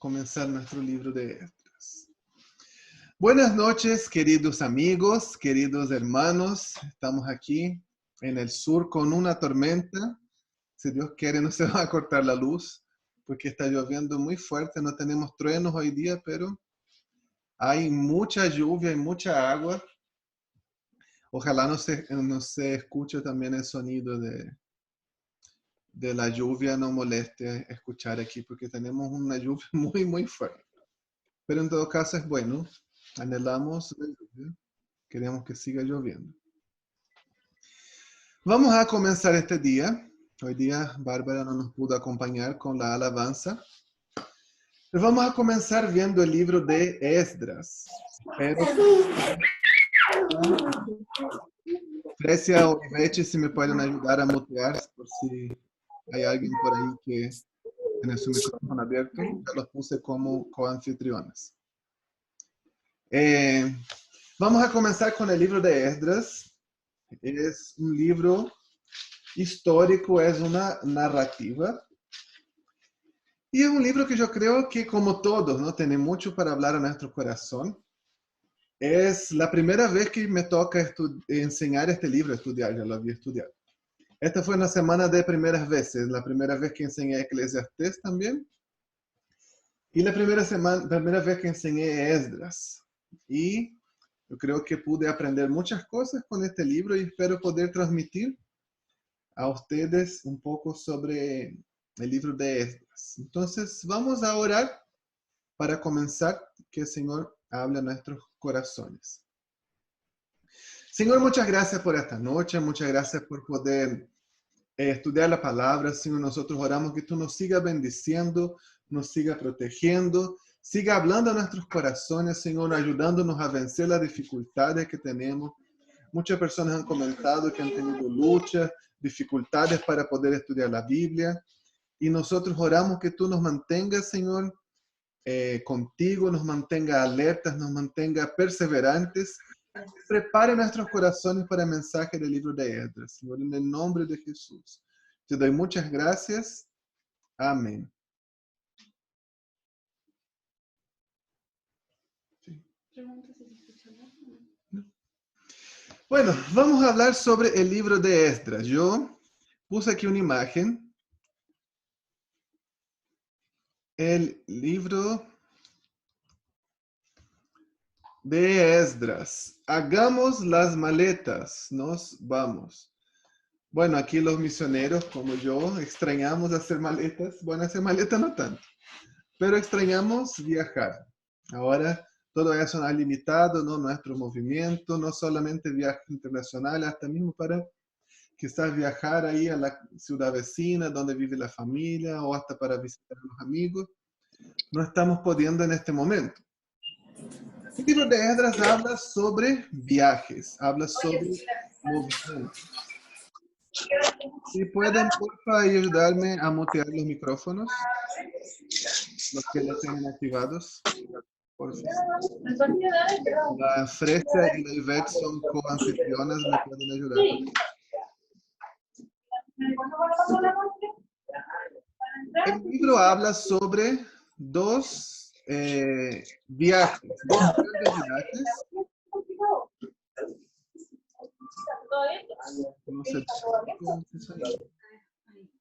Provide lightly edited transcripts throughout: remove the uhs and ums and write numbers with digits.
comenzar nuestro libro de Esdras. Buenas noches, queridos amigos, queridos hermanos. Estamos aquí en el sur con una tormenta. Si Dios quiere, no se va a cortar la luz porque está lloviendo muy fuerte. No tenemos truenos hoy día, pero hay mucha lluvia y mucha agua. Ojalá no se escuche también el sonido de la lluvia, no moleste escuchar aquí porque tenemos una lluvia muy fuerte. Pero en todo caso es bueno. Anhelamos la lluvia. Queremos que siga lloviendo. Vamos a comenzar este día. Hoy día Bárbara no nos pudo acompañar con la alabanza. Pero vamos a comenzar viendo el libro de Esdras. Pero Frecia o Ivete, si me pueden ayudar a mutear, por si hay alguien por ahí que tiene su micrófono abierto. Ya los puse como coanfitriones. Vamos a comenzar con el libro de Esdras. Es un libro histórico, es una narrativa. Y es un libro que yo creo que, como todos, ¿no? Tiene mucho para hablar a nuestro corazón. Es la primera vez que me toca enseñar este libro, estudiar, ya lo había estudiado. Esta fue una semana de primeras veces, la primera vez que enseñé Eclesiastés también. Y la primera vez que enseñé Esdras. Y yo creo que pude aprender muchas cosas con este libro y espero poder transmitir a ustedes un poco sobre el libro de Esdras. Entonces, vamos a orar para comenzar, que el Señor hable a nuestros corazones. Señor, muchas gracias por esta noche, muchas gracias por poder estudiar la palabra. Señor, nosotros oramos que tú nos sigas bendiciendo, nos sigas protegiendo, siga hablando a nuestros corazones, Señor, ayudándonos a vencer las dificultades que tenemos. Muchas personas han comentado que han tenido luchas, dificultades para poder estudiar la Biblia. Y nosotros oramos que tú nos mantengas, Señor, contigo, nos mantenga alertas, nos mantenga perseverantes. Prepare nuestros corazones para el mensaje del libro de Esdras, Señor, en el nombre de Jesús. Te doy muchas gracias. Amén. Sí. Bueno, vamos a hablar sobre el libro de Esdras. Yo puse aquí una imagen. El libro de Esdras. Hagamos las maletas. Nos vamos. Bueno, aquí los misioneros, como yo, extrañamos hacer maletas. Bueno, hacer maletas no tanto, pero extrañamos viajar. Ahora todo eso ha limitado, ¿no? Nuestro movimiento, no solamente viajes internacionales, hasta mismo para quizás viajar ahí a la ciudad vecina donde vive la familia o hasta para visitar a los amigos. No estamos pudiendo en este momento. El libro de Esdras habla sobre viajes, habla sobre movimiento. Si pueden, porfa, ayudarme a mutear los micrófonos, los que lo tienen activados, por favor. La Frecia y la Ivette son coanfitrionas, ¿me pueden ayudar? El libro habla sobre dos viajes, dos grandes viajes. No sé.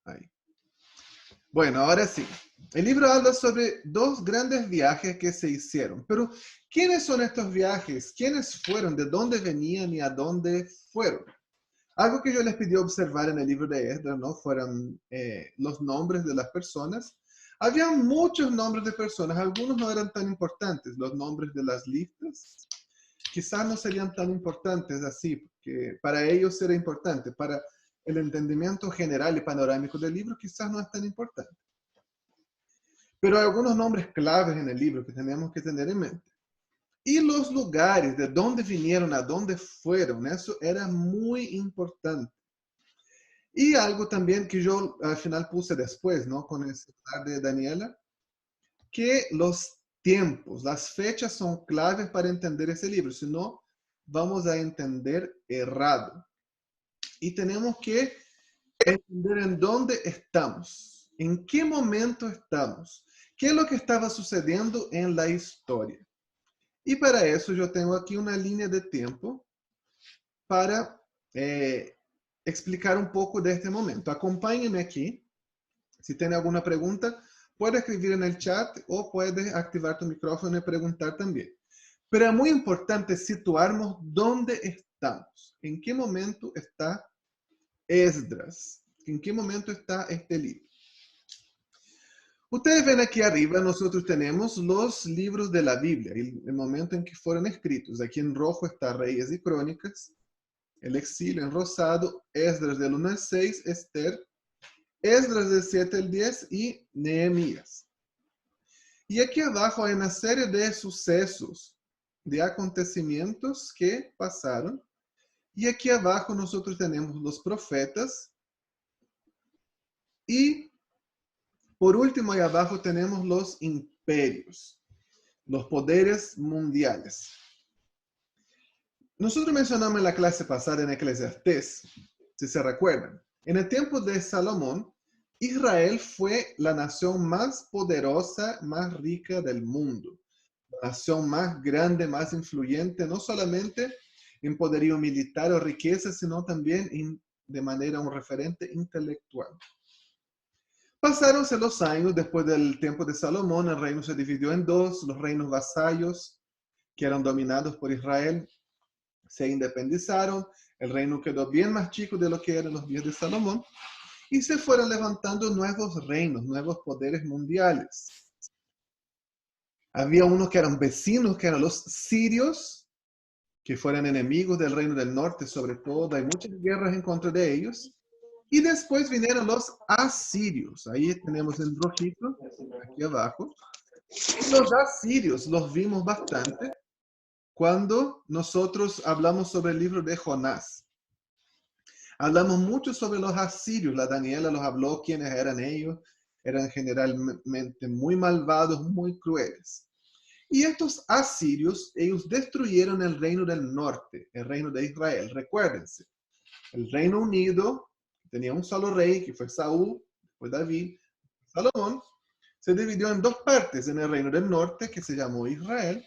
Ahí. Bueno, ahora sí. El libro habla sobre dos grandes viajes que se hicieron. Pero, ¿quiénes son estos viajes? ¿Quiénes fueron? ¿De dónde venían y a dónde fueron? Algo que yo les pedí observar en el libro de Esdras, ¿no? Fueron los nombres de las personas. Había muchos nombres de personas, algunos no eran tan importantes. Los nombres de las listas quizás no serían tan importantes así, porque para ellos era importante. Para el entendimiento general y panorámico del libro quizás no es tan importante. Pero hay algunos nombres claves en el libro que tenemos que tener en mente. Y los lugares, de dónde vinieron, a dónde fueron, eso era muy importante. Y algo también que yo al final puse después, ¿no? Con el celular de Daniela, que los tiempos, las fechas son claves para entender ese libro, si no, vamos a entender errado. Y tenemos que entender en dónde estamos, en qué momento estamos, qué es lo que estaba sucediendo en la historia. Y para eso yo tengo aquí una línea de tiempo para explicar un poco de este momento. Acompáñenme aquí. Si tiene alguna pregunta, puede escribir en el chat o puede activar tu micrófono y preguntar también. Pero es muy importante situarnos dónde estamos, en qué momento está Esdras, en qué momento está este libro. Ustedes ven aquí arriba, nosotros tenemos los libros de la Biblia, el momento en que fueron escritos. Aquí en rojo está Reyes y Crónicas, el exilio en rosado, Esdras del 1 al 6, Esther, Esdras del 7 al 10 y Nehemías. Y aquí abajo hay una serie de sucesos, de acontecimientos que pasaron. Y aquí abajo nosotros tenemos los profetas. Y por último, ahí abajo tenemos los imperios, los poderes mundiales. Nosotros mencionamos en la clase pasada en Eclesiastés, si se recuerdan, en el tiempo de Salomón, Israel fue la nación más poderosa, más rica del mundo. La nación más grande, más influyente, no solamente en poderío militar o riqueza, sino también de manera un referente intelectual. Pasáronse los años, después del tiempo de Salomón, el reino se dividió en dos, los reinos vasallos, que eran dominados por Israel, se independizaron, el reino quedó bien más chico de lo que era en los días de Salomón, y se fueron levantando nuevos reinos, nuevos poderes mundiales. Había unos que eran vecinos, que eran los sirios, que fueron enemigos del reino del norte, sobre todo, hay muchas guerras en contra de ellos. Y después vinieron los asirios, ahí tenemos el rojito, aquí abajo. Y los asirios los vimos bastante cuando nosotros hablamos sobre el libro de Jonás. Hablamos mucho sobre los asirios, la Daniela los habló, quiénes eran ellos, eran generalmente muy malvados, muy crueles. Y estos asirios, ellos destruyeron el reino del norte, el reino de Israel. Recuérdense, el Reino Unido tenía un solo rey, que fue Saúl, después David, Salomón, se dividió en dos partes, en el reino del norte, que se llamó Israel,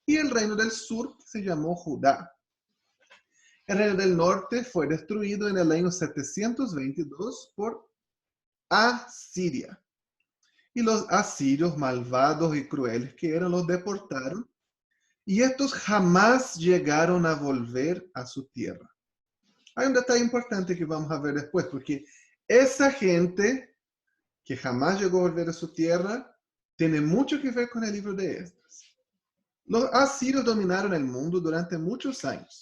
y el reino del sur, que se llamó Judá. El reino del norte fue destruido en el año 722 por Asiria. Y los asirios, malvados y crueles que eran, los deportaron. Y estos jamás llegaron a volver a su tierra. Hay un detalle importante que vamos a ver después, porque esa gente que jamás llegó a volver a su tierra tiene mucho que ver con el libro de Esdras. Los asirios dominaron el mundo durante muchos años.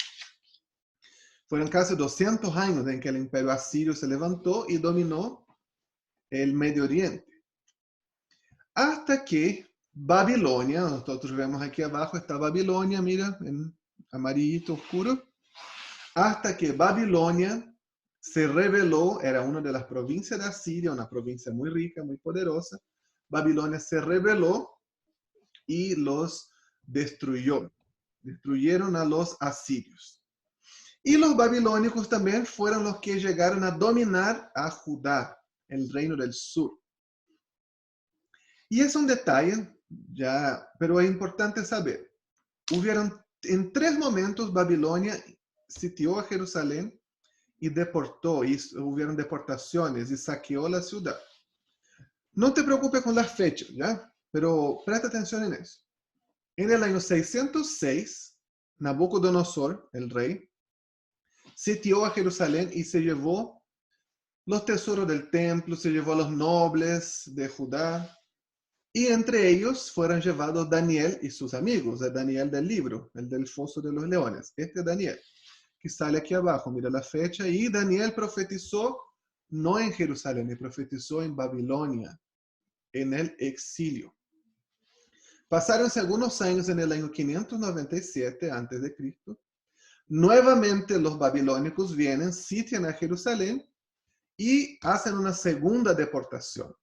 Fueron casi 200 años en que el imperio asirio se levantó y dominó el Medio Oriente. Hasta que Babilonia, nosotros vemos aquí abajo, está Babilonia, mira, en amarillito oscuro. Hasta que Babilonia se rebeló, era una de las provincias de Asiria, una provincia muy rica, muy poderosa. Babilonia se rebeló y los destruyó. Destruyeron a los asirios. Y los babilónicos también fueron los que llegaron a dominar a Judá, el reino del sur. Y es un detalle, ya, pero es importante saber. Hubieron en 3 momentos Babilonia sitió a Jerusalén y deportó, y hubieron deportaciones y saqueó la ciudad. No te preocupes con las fechas, ¿ya? Pero presta atención en eso. En el año 606, Nabucodonosor, el rey, sitió a Jerusalén y se llevó los tesoros del templo, se llevó a los nobles de Judá, y entre ellos fueron llevados Daniel y sus amigos, el Daniel del libro, el del foso de los leones. Este Daniel, que sale aquí abajo, mira la fecha, y Daniel profetizó no en Jerusalén, profetizó en Babilonia, en el exilio. Pasaronse algunos años en el año 597 a.C., nuevamente los babilónicos vienen, sitian a Jerusalén y hacen una segunda deportación.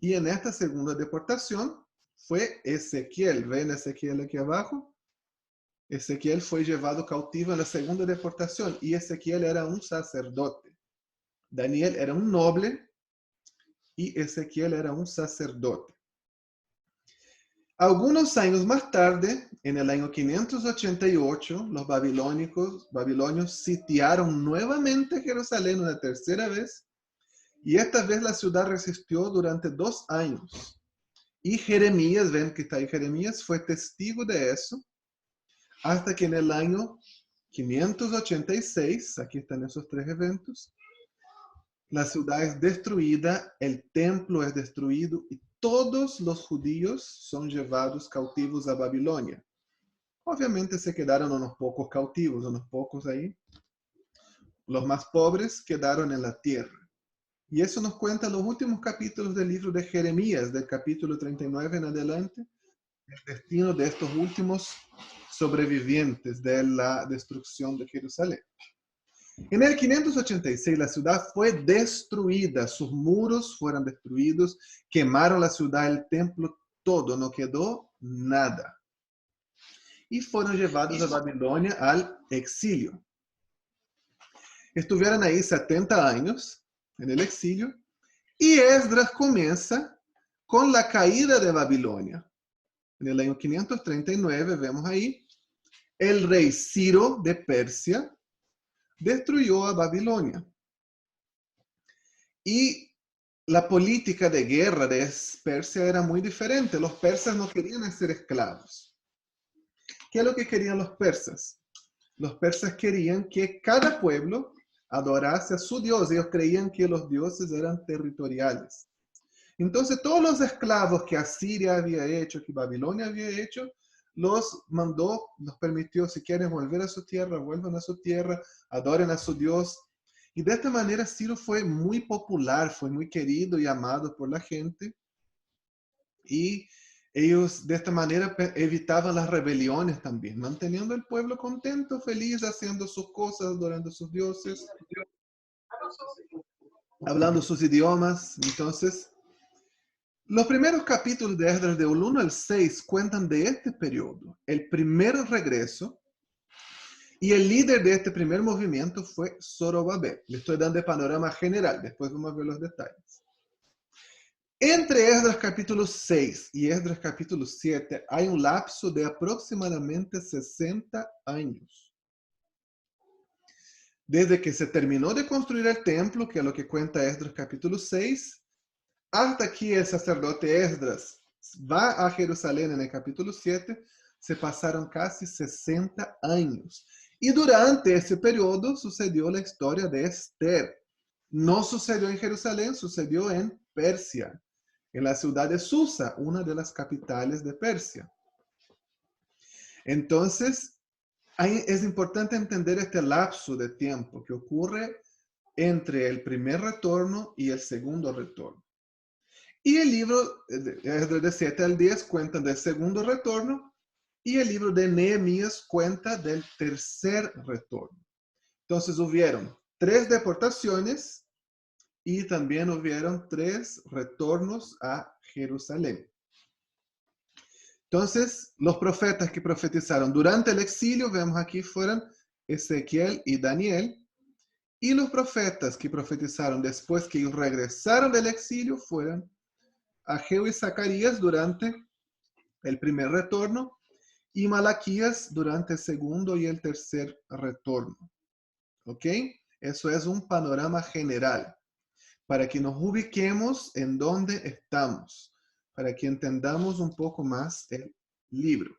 Y en esta segunda deportación fue Ezequiel. ¿Ven Ezequiel aquí abajo? Ezequiel fue llevado cautivo en la segunda deportación y Ezequiel era un sacerdote. Daniel era un noble y Ezequiel era un sacerdote. Algunos años más tarde, en el año 588, los babilonios sitiaron nuevamente Jerusalén una tercera vez, y esta vez la ciudad resistió durante 2 años. Y Jeremías, ven que está ahí Jeremías, fue testigo de eso, hasta que en el año 586, aquí están esos 3 eventos, la ciudad es destruida, el templo es destruido y todos los judíos son llevados cautivos a Babilonia. Obviamente se quedaron unos pocos cautivos, unos pocos ahí. Los más pobres quedaron en la tierra. Y eso nos cuenta los últimos capítulos del libro de Jeremías, del capítulo 39 en adelante, el destino de estos últimos sobrevivientes de la destrucción de Jerusalén. En el 586 la ciudad fue destruida, sus muros fueron destruidos, quemaron la ciudad, el templo, todo, no quedó nada. Y fueron llevados a Babilonia al exilio. Estuvieron ahí 70 años en el exilio, y Esdras comienza con la caída de Babilonia. En el año 539, vemos ahí, el rey Ciro de Persia destruyó a Babilonia. Y la política de guerra de Persia era muy diferente. Los persas no querían ser esclavos. ¿Qué es lo que querían los persas? Los persas querían que cada pueblo adorase a su Dios. Ellos creían que los dioses eran territoriales. Entonces, todos los esclavos que Asiria había hecho, que Babilonia había hecho, los mandó, los permitió, si quieren volver a su tierra, vuelvan a su tierra, adoren a su Dios. Y de esta manera Ciro fue muy popular, fue muy querido y amado por la gente. Y ellos de esta manera evitaban las rebeliones también, manteniendo el pueblo contento, feliz, haciendo sus cosas, adorando a sus dioses, hablando sus idiomas. Entonces, los primeros capítulos de Esdras, del 1 al 6, cuentan de este periodo, el primer regreso, y el líder de este primer movimiento fue Zorobabel. Le estoy dando el panorama general, después vamos a ver los detalles. Entre Esdras capítulo 6 y Esdras capítulo 7 hay un lapso de aproximadamente 60 años. Desde que se terminó de construir el templo, que es lo que cuenta Esdras capítulo 6, hasta que el sacerdote Esdras va a Jerusalén en el capítulo 7, se pasaron casi 60 años. Y durante ese periodo sucedió la historia de Esther. No sucedió en Jerusalén, sucedió en Persia, en la ciudad de Susa, una de las capitales de Persia. Entonces, es importante entender este lapso de tiempo que ocurre entre el primer retorno y el segundo retorno. Y el libro de 7 al 10 cuenta del segundo retorno, y el libro de Nehemías cuenta del tercer retorno. Entonces hubieron 3 deportaciones y también hubieron 3 retornos a Jerusalén. Entonces, los profetas que profetizaron durante el exilio, vemos aquí, fueron Ezequiel y Daniel. Y los profetas que profetizaron después que ellos regresaron del exilio fueron Ageo y Zacarías durante el primer retorno, y Malaquías durante el segundo y el tercer retorno. ¿Ok? Eso es un panorama general, para que nos ubiquemos en dónde estamos, para que entendamos un poco más el libro.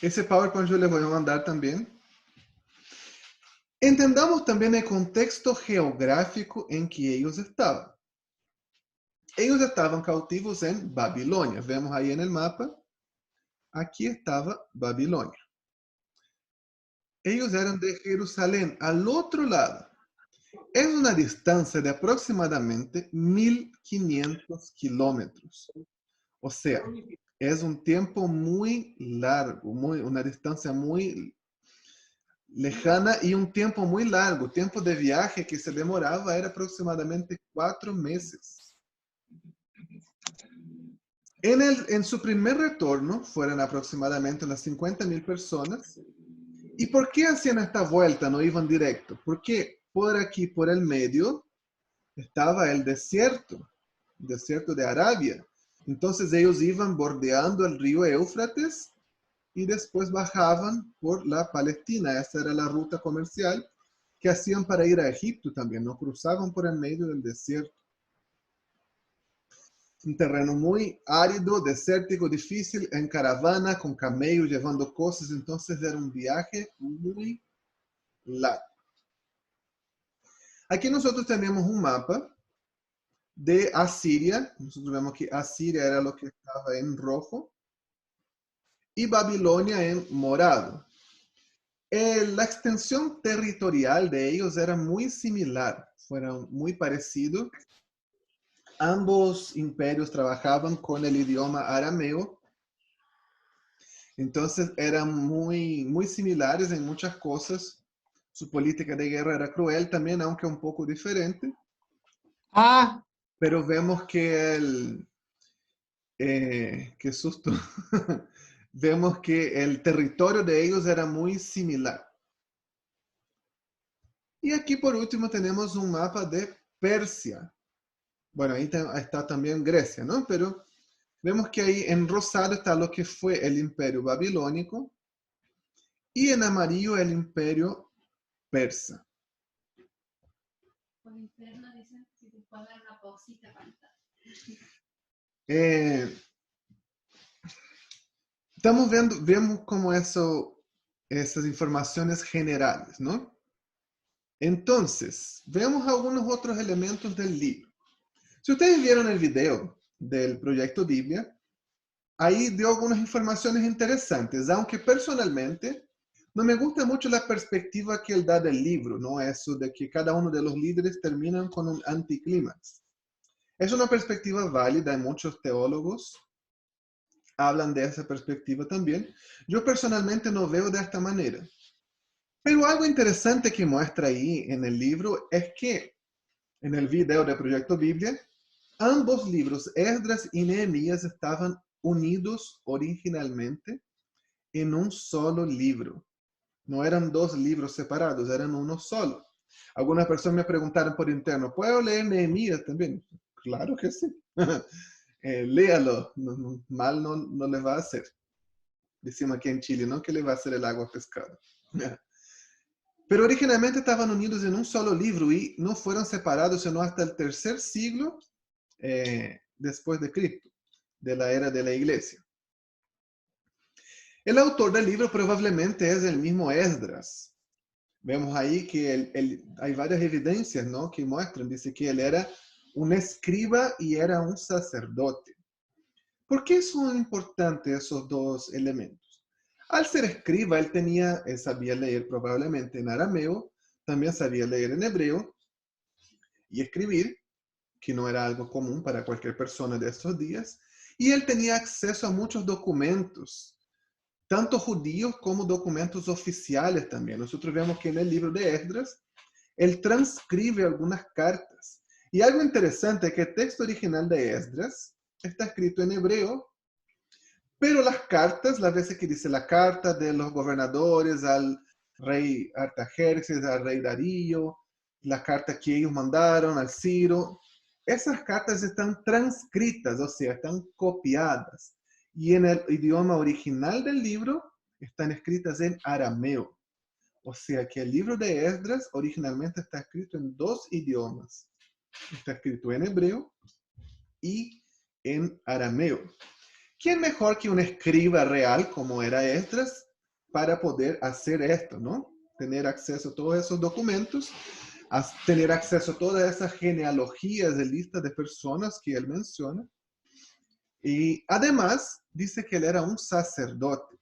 Ese PowerPoint yo les voy a mandar también. Entendamos también el contexto geográfico en que ellos estaban. Ellos estaban cautivos en Babilonia. Vemos ahí en el mapa. Aquí estaba Babilonia. Ellos eran de Jerusalén, al otro lado. Es una distancia de aproximadamente 1500 kilómetros. O sea, es un tiempo muy largo, una distancia muy lejana y un tiempo muy largo. El tiempo de viaje que se demoraba era aproximadamente 4 meses. En su primer retorno fueron aproximadamente unas 50,000 personas. ¿Y por qué hacían esta vuelta? No iban directo. Porque por aquí, por el medio, estaba el desierto de Arabia. Entonces ellos iban bordeando el río Éufrates y después bajaban por la Palestina. Esa era la ruta comercial que hacían para ir a Egipto también, no cruzaban por el medio del desierto. Un terreno muy árido, desértico, difícil, en caravana, con camellos, llevando cosas. Entonces era un viaje muy largo. Aquí nosotros tenemos un mapa de Asiria. Nosotros vemos que Asiria era lo que estaba en rojo y Babilonia en morado. La extensión territorial de ellos era muy similar, fueron muy parecidos. Ambos imperios trabajaban con el idioma arameo, entonces eran muy similares en muchas cosas. Su política de guerra era cruel también, aunque un poco diferente, Ah, pero vemos que qué susto, vemos que el territorio de ellos era muy similar. Y aquí por último tenemos un mapa de Persia. Bueno, ahí está también Grecia, ¿no? Pero vemos que ahí en rosado está lo que fue el imperio babilónico y en amarillo el imperio persa. Eh, vemos como esas informaciones generales, ¿no? Entonces, vemos algunos otros elementos del libro. Si ustedes vieron el video del proyecto Biblia, ahí dio algunas informaciones interesantes, aunque personalmente no me gusta mucho la perspectiva que él da del libro, ¿no? Eso de que cada uno de los líderes terminan con un anticlímax. Es una perspectiva válida, y muchos teólogos hablan de esa perspectiva también. Yo personalmente no veo de esta manera. Pero algo interesante que muestra ahí en el libro es que en el video de Proyecto Biblia, ambos libros, Esdras y Nehemías, estaban unidos originalmente en un solo libro. No eran dos libros separados, eran uno solo. Algunas personas me preguntaron por interno, ¿puedo leer Nehemías también? Claro que sí. Léalo, mal no le va a hacer. Decimos aquí en Chile, ¿no? Que le va a hacer el agua a pescado. Pero originalmente estaban unidos en un solo libro y no fueron separados sino hasta el tercer siglo después de Cristo, de la era de la iglesia. El autor del libro probablemente es el mismo Esdras. Vemos ahí que hay varias evidencias, ¿no? Que muestran, dice que él era un escriba y era un sacerdote. ¿Por qué son importantes esos dos elementos? Al ser escriba, él sabía leer probablemente en arameo, también sabía leer en hebreo y escribir, que no era algo común para cualquier persona de estos días, y él tenía acceso a muchos documentos, tanto judíos como documentos oficiales también. Nosotros vemos que en el libro de Esdras, él transcribe algunas cartas. Y algo interesante es que el texto original de Esdras está escrito en hebreo, pero las cartas, las veces que dice la carta de los gobernadores al rey Artajerjes, al rey Darío, la carta que ellos mandaron al Ciro, esas cartas están transcritas, o sea, están copiadas. Y en el idioma original del libro están escritas en arameo. O sea que el libro de Esdras originalmente está escrito en dos idiomas. Está escrito en hebreo y en arameo. ¿Quién mejor que un escriba real como era Esdras para poder hacer esto, ¿no? Tener acceso a todos esos documentos, a tener acceso a todas esas genealogías de listas de personas que él menciona. Y además dice que él era un sacerdote.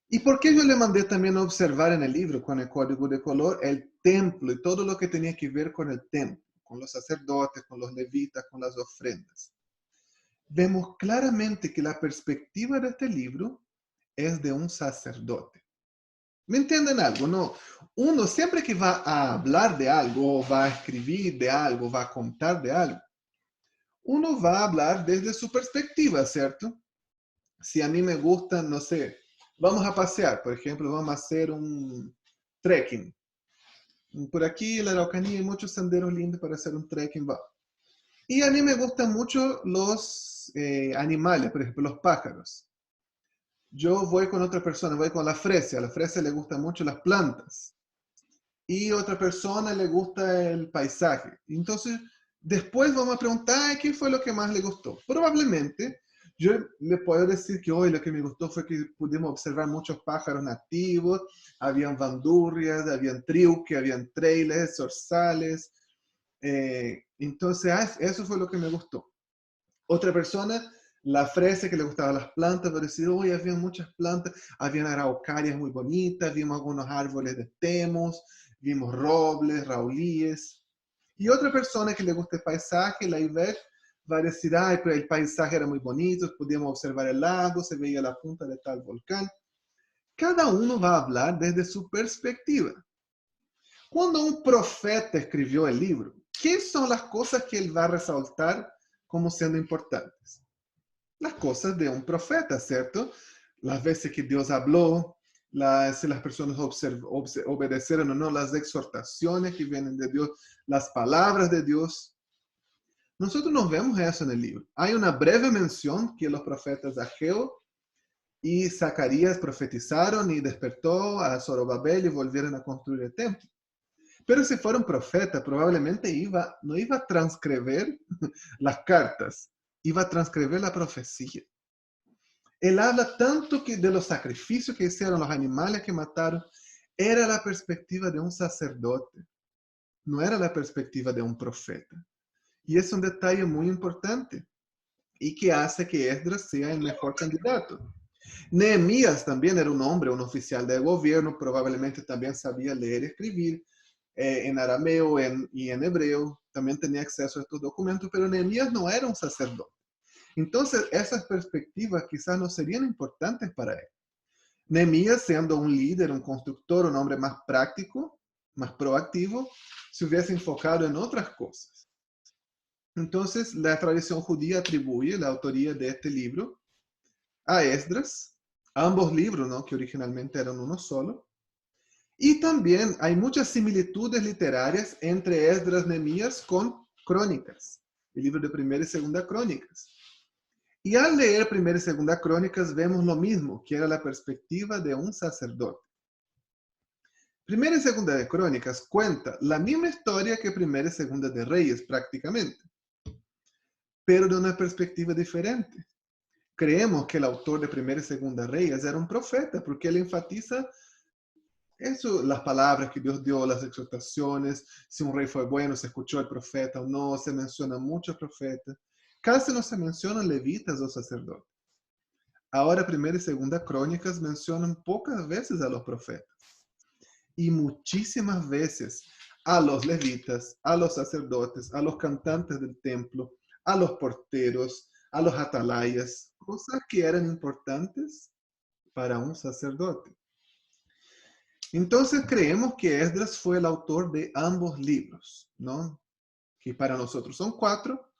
¿Y por qué yo le mandé también a observar en el libro con el código de color el templo y todo lo que tenía que ver con el templo, con los sacerdotes, con los levitas, con las ofrendas? Vemos claramente que la perspectiva de este libro es de un sacerdote. ¿Me entienden algo? No, uno siempre que va a hablar de algo, o va a escribir de algo, va a contar de algo, uno va a hablar desde su perspectiva, ¿cierto? Si a mí me gusta, no sé, vamos a pasear, por ejemplo, vamos a hacer un trekking. Por aquí en la Araucanía hay muchos senderos lindos para hacer un trekking. Y a mí me gustan mucho los animales, por ejemplo, los pájaros. Yo voy con otra persona, voy con la Fresia. A la Fresia le gustan mucho las plantas. Y otra persona le gusta el paisaje. Entonces, después vamos a preguntar, "Ay, ¿qué fue lo que más le gustó?" Probablemente, yo le puedo decir que hoy lo que me gustó fue que pudimos observar muchos pájaros nativos, habían bandurrias, habían triuque, habían trailes, zorzales. Entonces, eso fue lo que me gustó. Otra persona, la fresa, que le gustaban las plantas, pero decir, hoy había muchas plantas, habían araucarias muy bonitas, vimos algunos árboles de temos, vimos robles, raulíes. Y otra persona que le gusta el paisaje, la Ivette, va a decir, ay, pero el paisaje era muy bonito, podíamos observar el lago, se veía la punta de tal volcán. Cada uno va a hablar desde su perspectiva. Cuando un profeta escribió el libro, ¿qué son las cosas que él va a resaltar como siendo importantes? Las cosas de un profeta, ¿cierto? Las veces que Dios habló, si las personas obedecieron o no, las exhortaciones que vienen de Dios, las palabras de Dios. Nosotros no vemos eso en el libro. Hay una breve mención que los profetas Ageo y Zacarías profetizaron y despertó a Zorobabel y volvieron a construir el templo. Pero si fuera un profeta, probablemente no iba a transcribir las cartas, iba a transcribir la profecía. Él habla tanto que de los sacrificios que hicieron, los animales que mataron, era la perspectiva de un sacerdote, no era la perspectiva de un profeta. Y es un detalle muy importante y que hace que Esdras sea el mejor candidato. Nehemías también era un hombre, un oficial de gobierno, probablemente también sabía leer y escribir en arameo y en hebreo, también tenía acceso a estos documentos, pero Nehemías no era un sacerdote. Entonces, esas perspectivas quizás no serían importantes para él. Nehemías, siendo un líder, un constructor, un hombre más práctico, más proactivo, se hubiese enfocado en otras cosas. Entonces, la tradición judía atribuye la autoría de este libro a Esdras, ambos libros, ¿no?, que originalmente eran uno solo. Y también hay muchas similitudes literarias entre Esdras y Nehemías con Crónicas, el libro de Primera y Segunda Crónicas. Y al leer Primera y Segunda Crónicas vemos lo mismo, que era la perspectiva de un sacerdote. Primera y Segunda de Crónicas cuenta la misma historia que Primera y Segunda de Reyes prácticamente, pero de una perspectiva diferente. Creemos que el autor de Primera y Segunda Reyes era un profeta, porque él enfatiza eso, las palabras que Dios dio, las exhortaciones, si un rey fue bueno, se escuchó al profeta o no, se menciona mucho al profeta. Casi no se mencionan levitas o sacerdotes. Ahora, Primera y Segunda Crónicas mencionan pocas veces a los profetas y muchísimas veces a los levitas, a los sacerdotes, a los cantantes del templo, a los porteros, a los atalayas, cosas que eran importantes para un sacerdote. Entonces creemos que Esdras fue el autor de ambos libros, ¿no? Que para nosotros son 4,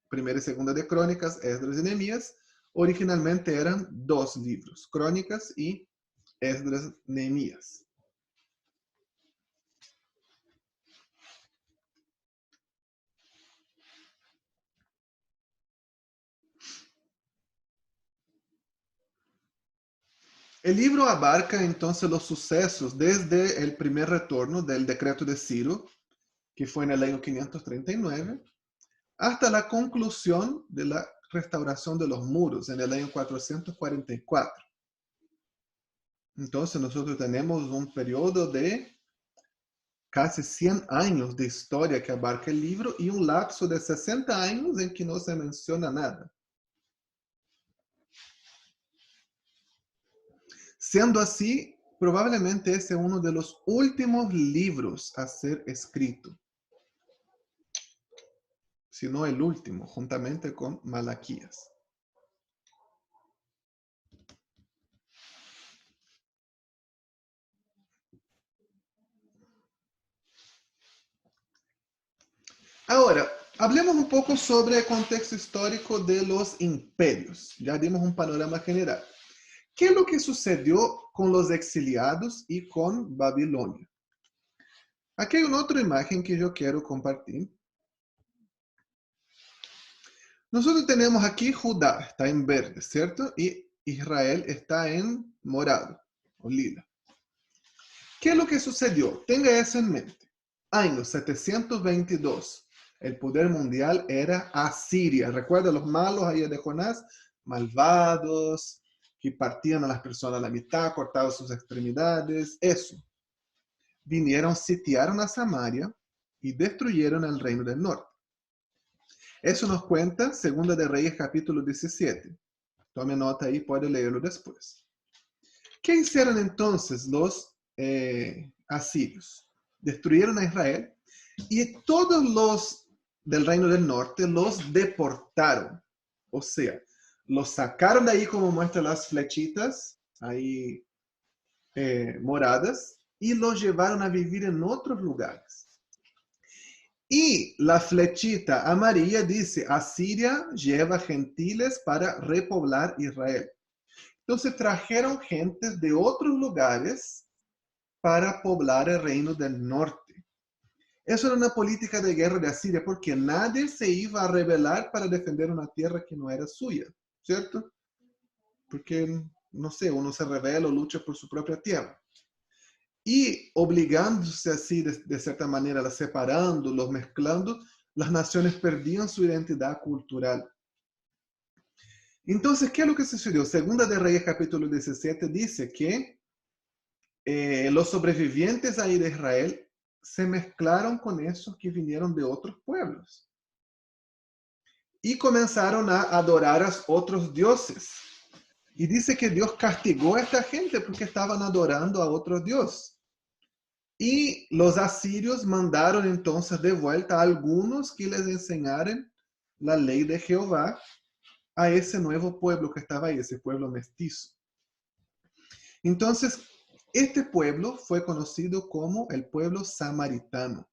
Primera y Segunda de Crónicas, Esdras y Nehemías. Originalmente eran 2 libros, Crónicas y Esdras, Nehemías. El libro abarca entonces los sucesos desde el primer retorno del decreto de Ciro, que fue en el año 539, hasta la conclusión de la restauración de los muros en el año 444. Entonces nosotros tenemos un periodo de casi 100 años de historia que abarca el libro y un lapso de 60 años en que no se menciona nada. Siendo así, probablemente ese es uno de los últimos libros a ser escrito, si no el último, juntamente con Malaquías. Ahora, hablemos un poco sobre el contexto histórico de los imperios. Ya dimos un panorama general. ¿Qué es lo que sucedió con los exiliados y con Babilonia? Aquí hay una otra imagen que yo quiero compartir. Nosotros tenemos aquí Judá, está en verde, ¿cierto? Y Israel está en morado o lila. ¿Qué es lo que sucedió? Tenga eso en mente. Año 722, el poder mundial era Asiria. Recuerda los malos ahí de Jonás, malvados, que partían a las personas a la mitad, cortaban sus extremidades, eso. Vinieron, sitiaron a Samaria y destruyeron el reino del norte. Eso nos cuenta Segunda de Reyes capítulo 17. Tome nota ahí, puede leerlo después. ¿Qué hicieron entonces los asirios? Destruyeron a Israel y todos los del reino del norte los deportaron. O sea, los sacaron de ahí, como muestran las flechitas ahí moradas, y los llevaron a vivir en otros lugares. Y la flechita amarilla dice, Asiria lleva gentiles para repoblar Israel. Entonces trajeron gentes de otros lugares para poblar el reino del norte. Eso era una política de guerra de Asiria, porque nadie se iba a rebelar para defender una tierra que no era suya, ¿cierto? Porque, no sé, uno se rebela o lucha por su propia tierra. Y obligándose así, de cierta manera, separándolos, mezclando, las naciones perdían su identidad cultural. Entonces, ¿qué es lo que sucedió? Segunda de Reyes capítulo 17 dice que los sobrevivientes ahí de Israel se mezclaron con esos que vinieron de otros pueblos y comenzaron a adorar a otros dioses. Y dice que Dios castigó a esta gente porque estaban adorando a otro Dios. Y los asirios mandaron entonces de vuelta a algunos que les enseñaran la ley de Jehová a ese nuevo pueblo que estaba ahí, ese pueblo mestizo. Entonces, este pueblo fue conocido como el pueblo samaritano,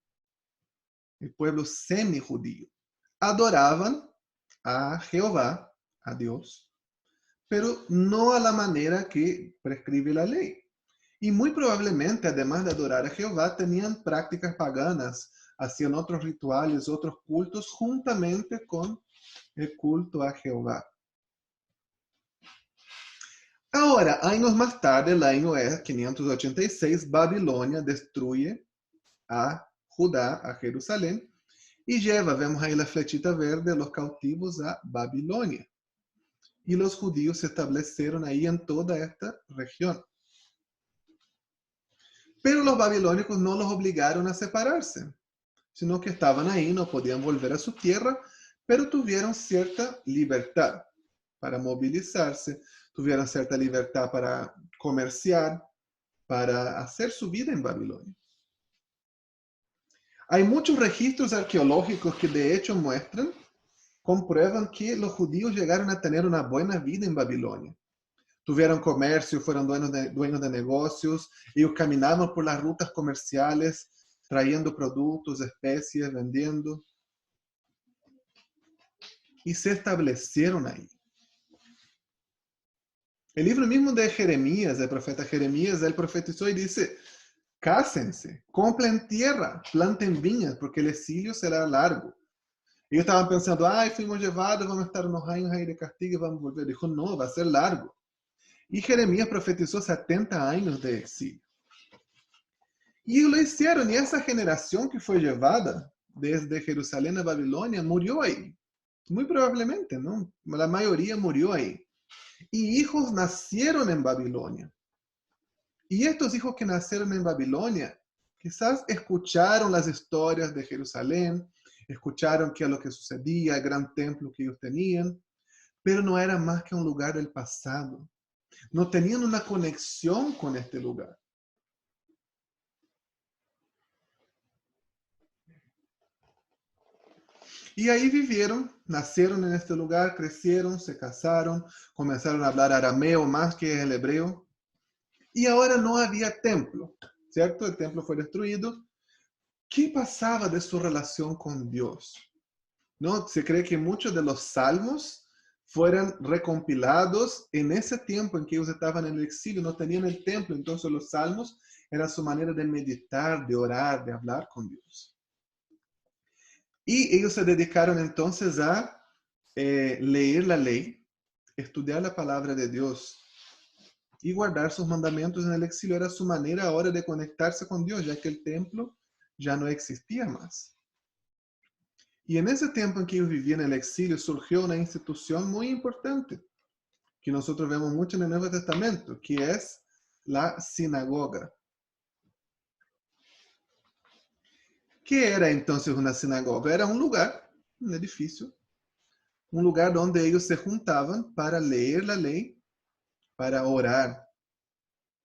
el pueblo semi-judío. Adoraban a Jehová, a Dios, pero no a la manera que prescribe la ley. Y muy probablemente, además de adorar a Jehová, tenían prácticas paganas, hacían otros rituales, otros cultos, juntamente con el culto a Jehová. Ahora, años más tarde, el año es 586, Babilonia destruye a Judá, a Jerusalén, y lleva, vemos ahí la flechita verde, los cautivos a Babilonia. Y los judíos se establecieron ahí en toda esta región. Pero los babilónicos no los obligaron a separarse, sino que estaban ahí, no podían volver a su tierra, pero tuvieron cierta libertad para movilizarse, tuvieron cierta libertad para comerciar, para hacer su vida en Babilonia. Hay muchos registros arqueológicos que de hecho comprueban que los judíos llegaron a tener una buena vida en Babilonia. Tuvieron comercio, fueron dueños de negocios, ellos caminaban por las rutas comerciales, trayendo productos, especies, vendiendo, y se establecieron ahí. El libro mismo de Jeremías, del profeta Jeremías, él profetizó y dice, cásense, compren tierra, planten viñas, porque el exilio será largo. Ellos estaban pensando, ay, fuimos llevados, vamos a estar unos años ahí de castigo y vamos a volver. Dijo, no, va a ser largo. Y Jeremías profetizó 70 años de exilio. Y lo hicieron, y esa generación que fue llevada desde Jerusalén a Babilonia murió ahí. Muy probablemente, ¿no? La mayoría murió ahí. Y hijos nacieron en Babilonia. Y estos hijos que nacieron en Babilonia, quizás escucharon las historias de Jerusalén, escucharon qué es lo que sucedía, el gran templo que ellos tenían, pero no era más que un lugar del pasado. No tenían una conexión con este lugar. Y ahí vivieron, nacieron en este lugar, crecieron, se casaron, comenzaron a hablar arameo más que el hebreo. Y ahora no había templo, ¿cierto? El templo fue destruido. ¿Qué pasaba de su relación con Dios? ¿No? Se cree que muchos de los salmos fueran recompilados en ese tiempo en que ellos estaban en el exilio, no tenían el templo, entonces los salmos eran su manera de meditar, de orar, de hablar con Dios. Y ellos se dedicaron entonces a leer la ley, estudiar la palabra de Dios y guardar sus mandamientos en el exilio era su manera ahora de conectarse con Dios, ya que el templo ya no existía más. Y en ese tiempo en que ellos vivían en el exilio surgió una institución muy importante que nosotros vemos mucho en el Nuevo Testamento, que es la sinagoga. ¿Qué era entonces una sinagoga? Era un lugar, un edificio, un lugar donde ellos se juntaban para leer la ley, para orar,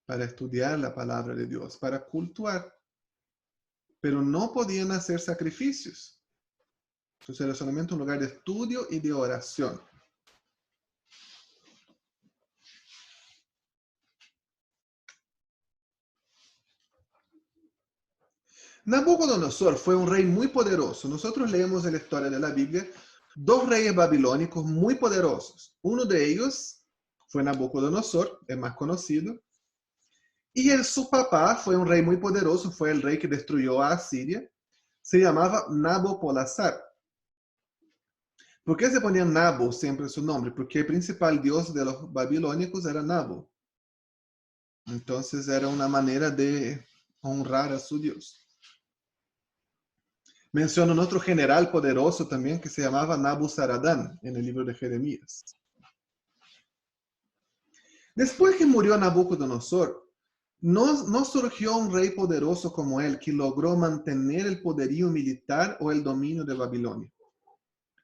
para estudiar la palabra de Dios, para cultuar. Pero no podían hacer sacrificios. Entonces era solamente un lugar de estudio y de oración. Nabucodonosor fue un rey muy poderoso. Nosotros leemos en la historia de la Biblia dos reyes babilónicos muy poderosos. Uno de ellos fue Nabucodonosor, el más conocido. Y su papá fue un rey muy poderoso, fue el rey que destruyó a Asiria. Se llamaba Nabopolassar. ¿Por qué se ponía Nabo siempre en su nombre? Porque el principal dios de los babilónicos era Nabo. Entonces era una manera de honrar a su dios. Menciona otro general poderoso también que se llamaba Nabuzaradán en el libro de Jeremías. Después que murió Nabucodonosor, no surgió un rey poderoso como él que logró mantener el poderío militar o el dominio de Babilonia.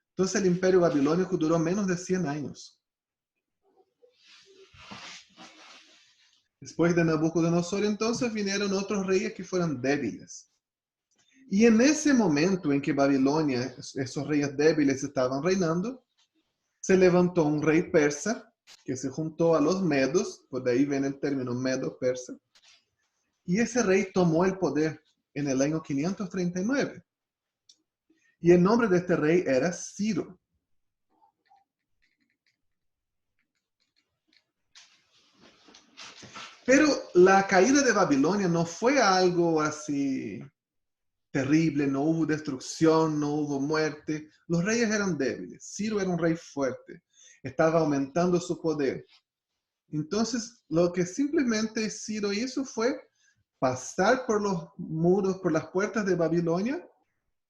Entonces el imperio babilónico duró menos de 100 años. Después de Nabucodonosor, entonces vinieron otros reyes que fueron débiles. Y en ese momento en que Babilonia, esos reyes débiles estaban reinando, se levantó un rey persa que se juntó a los medos, por de ahí viene el término medo-persa, y ese rey tomó el poder en el año 539. Y el nombre de este rey era Ciro. Pero la caída de Babilonia no fue algo así terrible, no hubo destrucción, no hubo muerte. Los reyes eran débiles. Ciro era un rey fuerte. Estaba aumentando su poder. Entonces, lo que simplemente Ciro hizo fue pasar por los muros, por las puertas de Babilonia,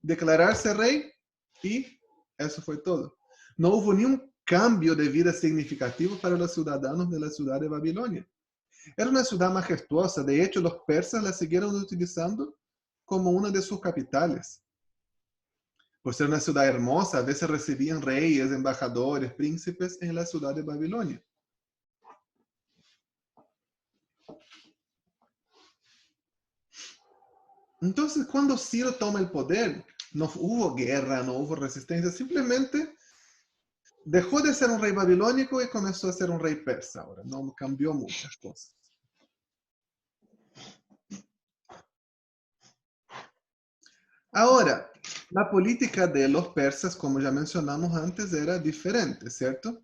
declararse rey y eso fue todo. No hubo ni un cambio de vida significativo para los ciudadanos de la ciudad de Babilonia. Era una ciudad majestuosa. De hecho, los persas la siguieron utilizando como una de sus capitales. Por ser una ciudad hermosa, a veces recibían reyes, embajadores, príncipes en la ciudad de Babilonia. Entonces, cuando Ciro toma el poder, no hubo guerra, no hubo resistencia, simplemente dejó de ser un rey babilónico y comenzó a ser un rey persa. Ahora, no cambió muchas cosas. Ahora, la política de los persas, como ya mencionamos antes, era diferente, ¿cierto?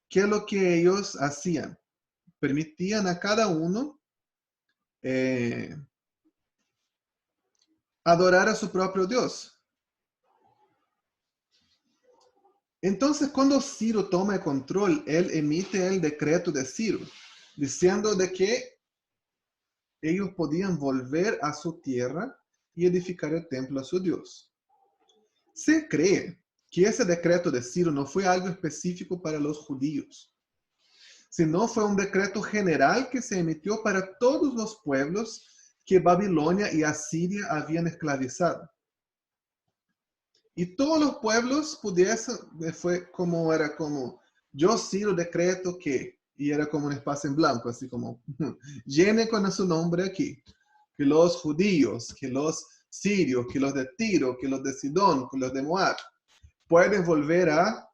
¿Qué es lo que ellos hacían? Permitían a cada uno adorar a su propio Dios. Entonces, cuando Ciro toma el control, él emite el decreto de Ciro, diciendo de que ellos podían volver a su tierra y edificar el templo a su Dios. Se cree que ese decreto de Ciro no fue algo específico para los judíos, sino fue un decreto general que se emitió para todos los pueblos que Babilonia y Asiria habían esclavizado. Y todos los pueblos pudiesen, era como, yo Ciro decreto que, y era como un espacio en blanco, así como, llene con su nombre aquí, que los judíos, que los sirios, que los de Tiro, que los de Sidón, que los de Moab, pueden volver a,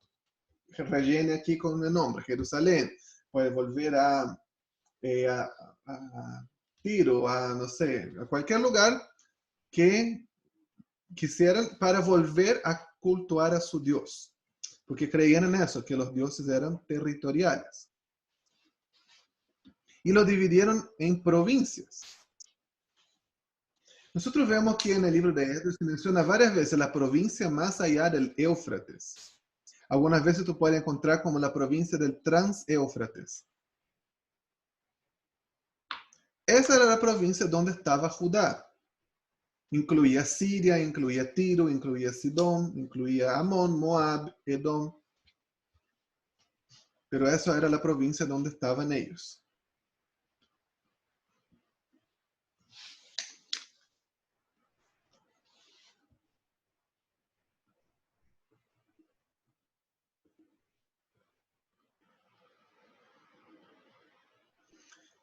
rellene aquí con el nombre, Jerusalén, pueden volver a Tiro, a no sé, a cualquier lugar que quisieran para volver a cultuar a su Dios, porque creían en eso, que los dioses eran territoriales. Y lo dividieron en provincias. Nosotros vemos que en el libro de Esdras se menciona varias veces la provincia más allá del Éufrates. Algunas veces tú puedes encontrar como la provincia del Trans-Éufrates. Esa era la provincia donde estaba Judá. Incluía Siria, incluía Tiro, incluía Sidón, incluía Amón, Moab, Edom. Pero esa era la provincia donde estaban ellos.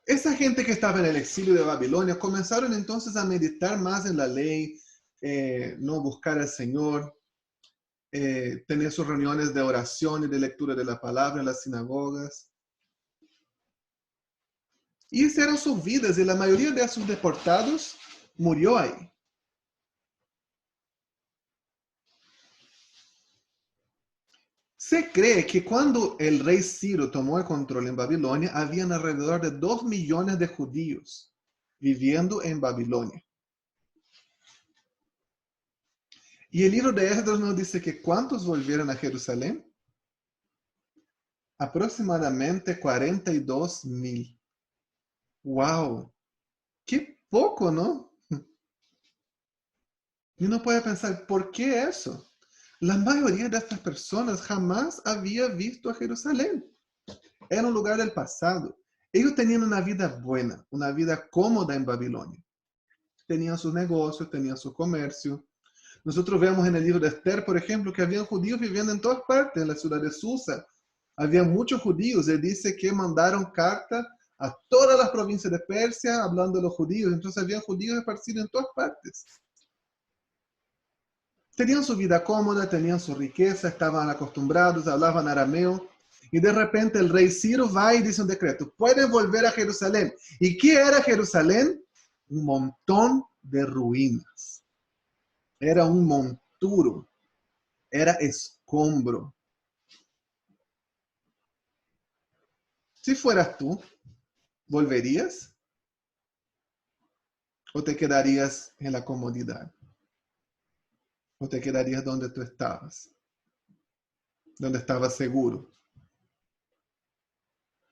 Esa gente que estaba en el exilio de Babilonia comenzaron entonces a meditar más en la ley, no buscar al Señor, tener sus reuniones de oración y de lectura de la palabra en las sinagogas. Y esas eran sus vidas, y la mayoría de esos deportados murió ahí. Se cree que cuando el rey Ciro tomó el control en Babilonia, habían alrededor de 2 millones de judíos viviendo en Babilonia. Y el libro de Esdras nos dice que ¿cuántos volvieron a Jerusalén? Aproximadamente 42,000. ¡Wow! ¡Qué poco!, ¿no? Y uno puede pensar, ¿por qué eso? La mayoría de estas personas jamás había visto a Jerusalén. Era un lugar del pasado. Ellos tenían una vida buena, una vida cómoda en Babilonia. Tenían sus negocios, tenían su comercio. Nosotros vemos en el libro de Esther, por ejemplo, que había judíos viviendo en todas partes, en la ciudad de Susa. Había muchos judíos. Él dice que mandaron cartas a todas las provincias de Persia hablando de los judíos. Entonces había judíos esparcidos en todas partes. Tenían su vida cómoda, tenían su riqueza, estaban acostumbrados, hablaban arameo. Y de repente el rey Ciro va y dice un decreto: pueden volver a Jerusalén. ¿Y qué era Jerusalén? Un montón de ruinas. Era un monturo. Era escombro. Si fueras tú, ¿volverías? ¿O te quedarías en la comodidad? ¿O te quedarías donde tú estabas? Donde estabas seguro.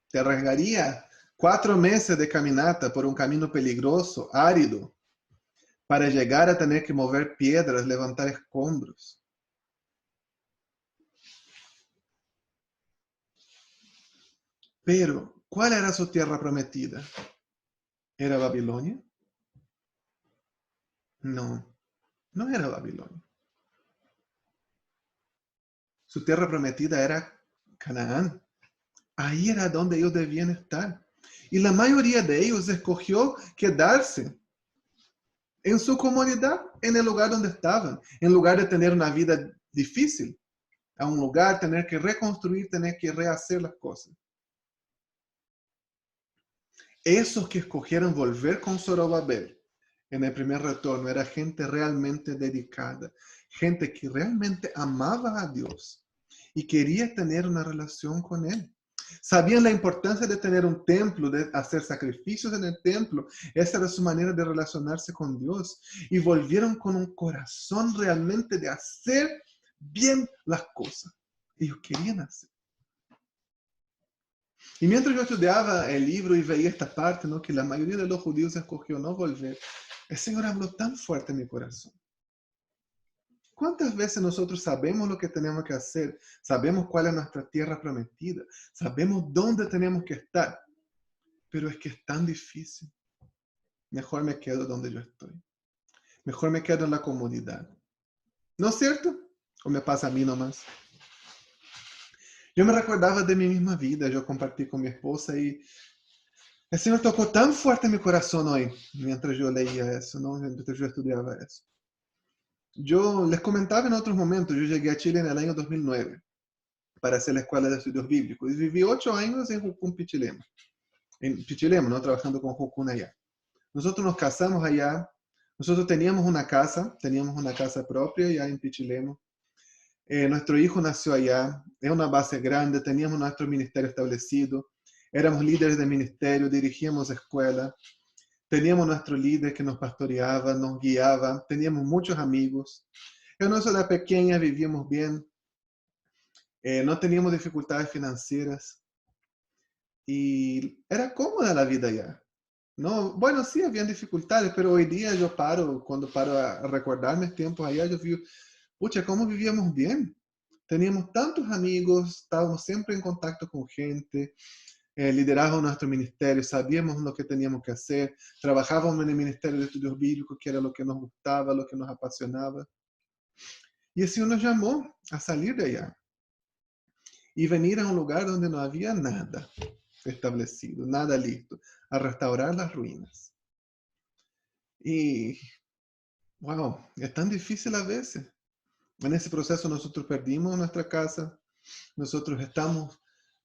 Te arriesgaría 4 meses de caminata por un camino peligroso, árido, para llegar a tener que mover piedras, levantar escombros. Pero, ¿cuál era su tierra prometida? ¿Era Babilonia? No, no era Babilonia. Su tierra prometida era Canaán. Ahí era donde ellos debían estar. Y la mayoría de ellos escogió quedarse en su comunidad, en el lugar donde estaban, en lugar de tener una vida difícil, a un lugar, tener que reconstruir, tener que rehacer las cosas. Esos que escogieron volver con Zorobabel en el primer retorno era gente realmente dedicada, gente que realmente amaba a Dios y quería tener una relación con Él. Sabían la importancia de tener un templo, de hacer sacrificios en el templo. Esa era su manera de relacionarse con Dios. Y volvieron con un corazón realmente de hacer bien las cosas. Ellos querían hacer. Y mientras yo estudiaba el libro y veía esta parte, ¿no?, que la mayoría de los judíos escogió no volver, el Señor habló tan fuerte en mi corazón. ¿Cuántas veces nosotros sabemos lo que tenemos que hacer? Sabemos cuál es nuestra tierra prometida. Sabemos dónde tenemos que estar. Pero es que es tan difícil. Mejor me quedo donde yo estoy. Mejor me quedo en la comodidad. ¿No es cierto? ¿O me pasa a mí nomás? Yo me recordaba de mi misma vida. Yo compartí con mi esposa y el Señor tocó tan fuerte en mi corazón hoy, mientras yo leía eso, ¿no? Mientras yo estudiaba eso. Yo les comentaba en otros momentos, yo llegué a Chile en el año 2009 para hacer la Escuela de Estudios Bíblicos y viví 8 años en Jucún, Pichilemu. En Pichilemu, ¿no?, trabajando con Jucún allá. Nosotros nos casamos allá. Nosotros teníamos una casa propia allá en Pichilemu. Nuestro hijo nació allá, es una base grande, teníamos nuestro ministerio establecido, éramos líderes de ministerio, dirigíamos escuela, teníamos nuestro líder que nos pastoreaba, nos guiaba, teníamos muchos amigos. En nuestra edad pequeña vivíamos bien. no teníamos dificultades financieras y era cómoda la vida allá. No, bueno, sí, habían dificultades, pero hoy día yo cuando paro a recordar mis tiempos allá, yo digo, pucha, ¿cómo vivíamos bien? Teníamos tantos amigos, estábamos siempre en contacto con gente, liderábamos nuestro ministerio, sabíamos lo que teníamos que hacer, trabajábamos en el Ministerio de Estudios Bíblicos, que era lo que nos gustaba, lo que nos apasionaba. Y el Señor nos llamó a salir de allá y venir a un lugar donde no había nada establecido, nada listo, a restaurar las ruinas. Y, wow, es tan difícil a veces. En ese proceso nosotros perdimos nuestra casa, nosotros estamos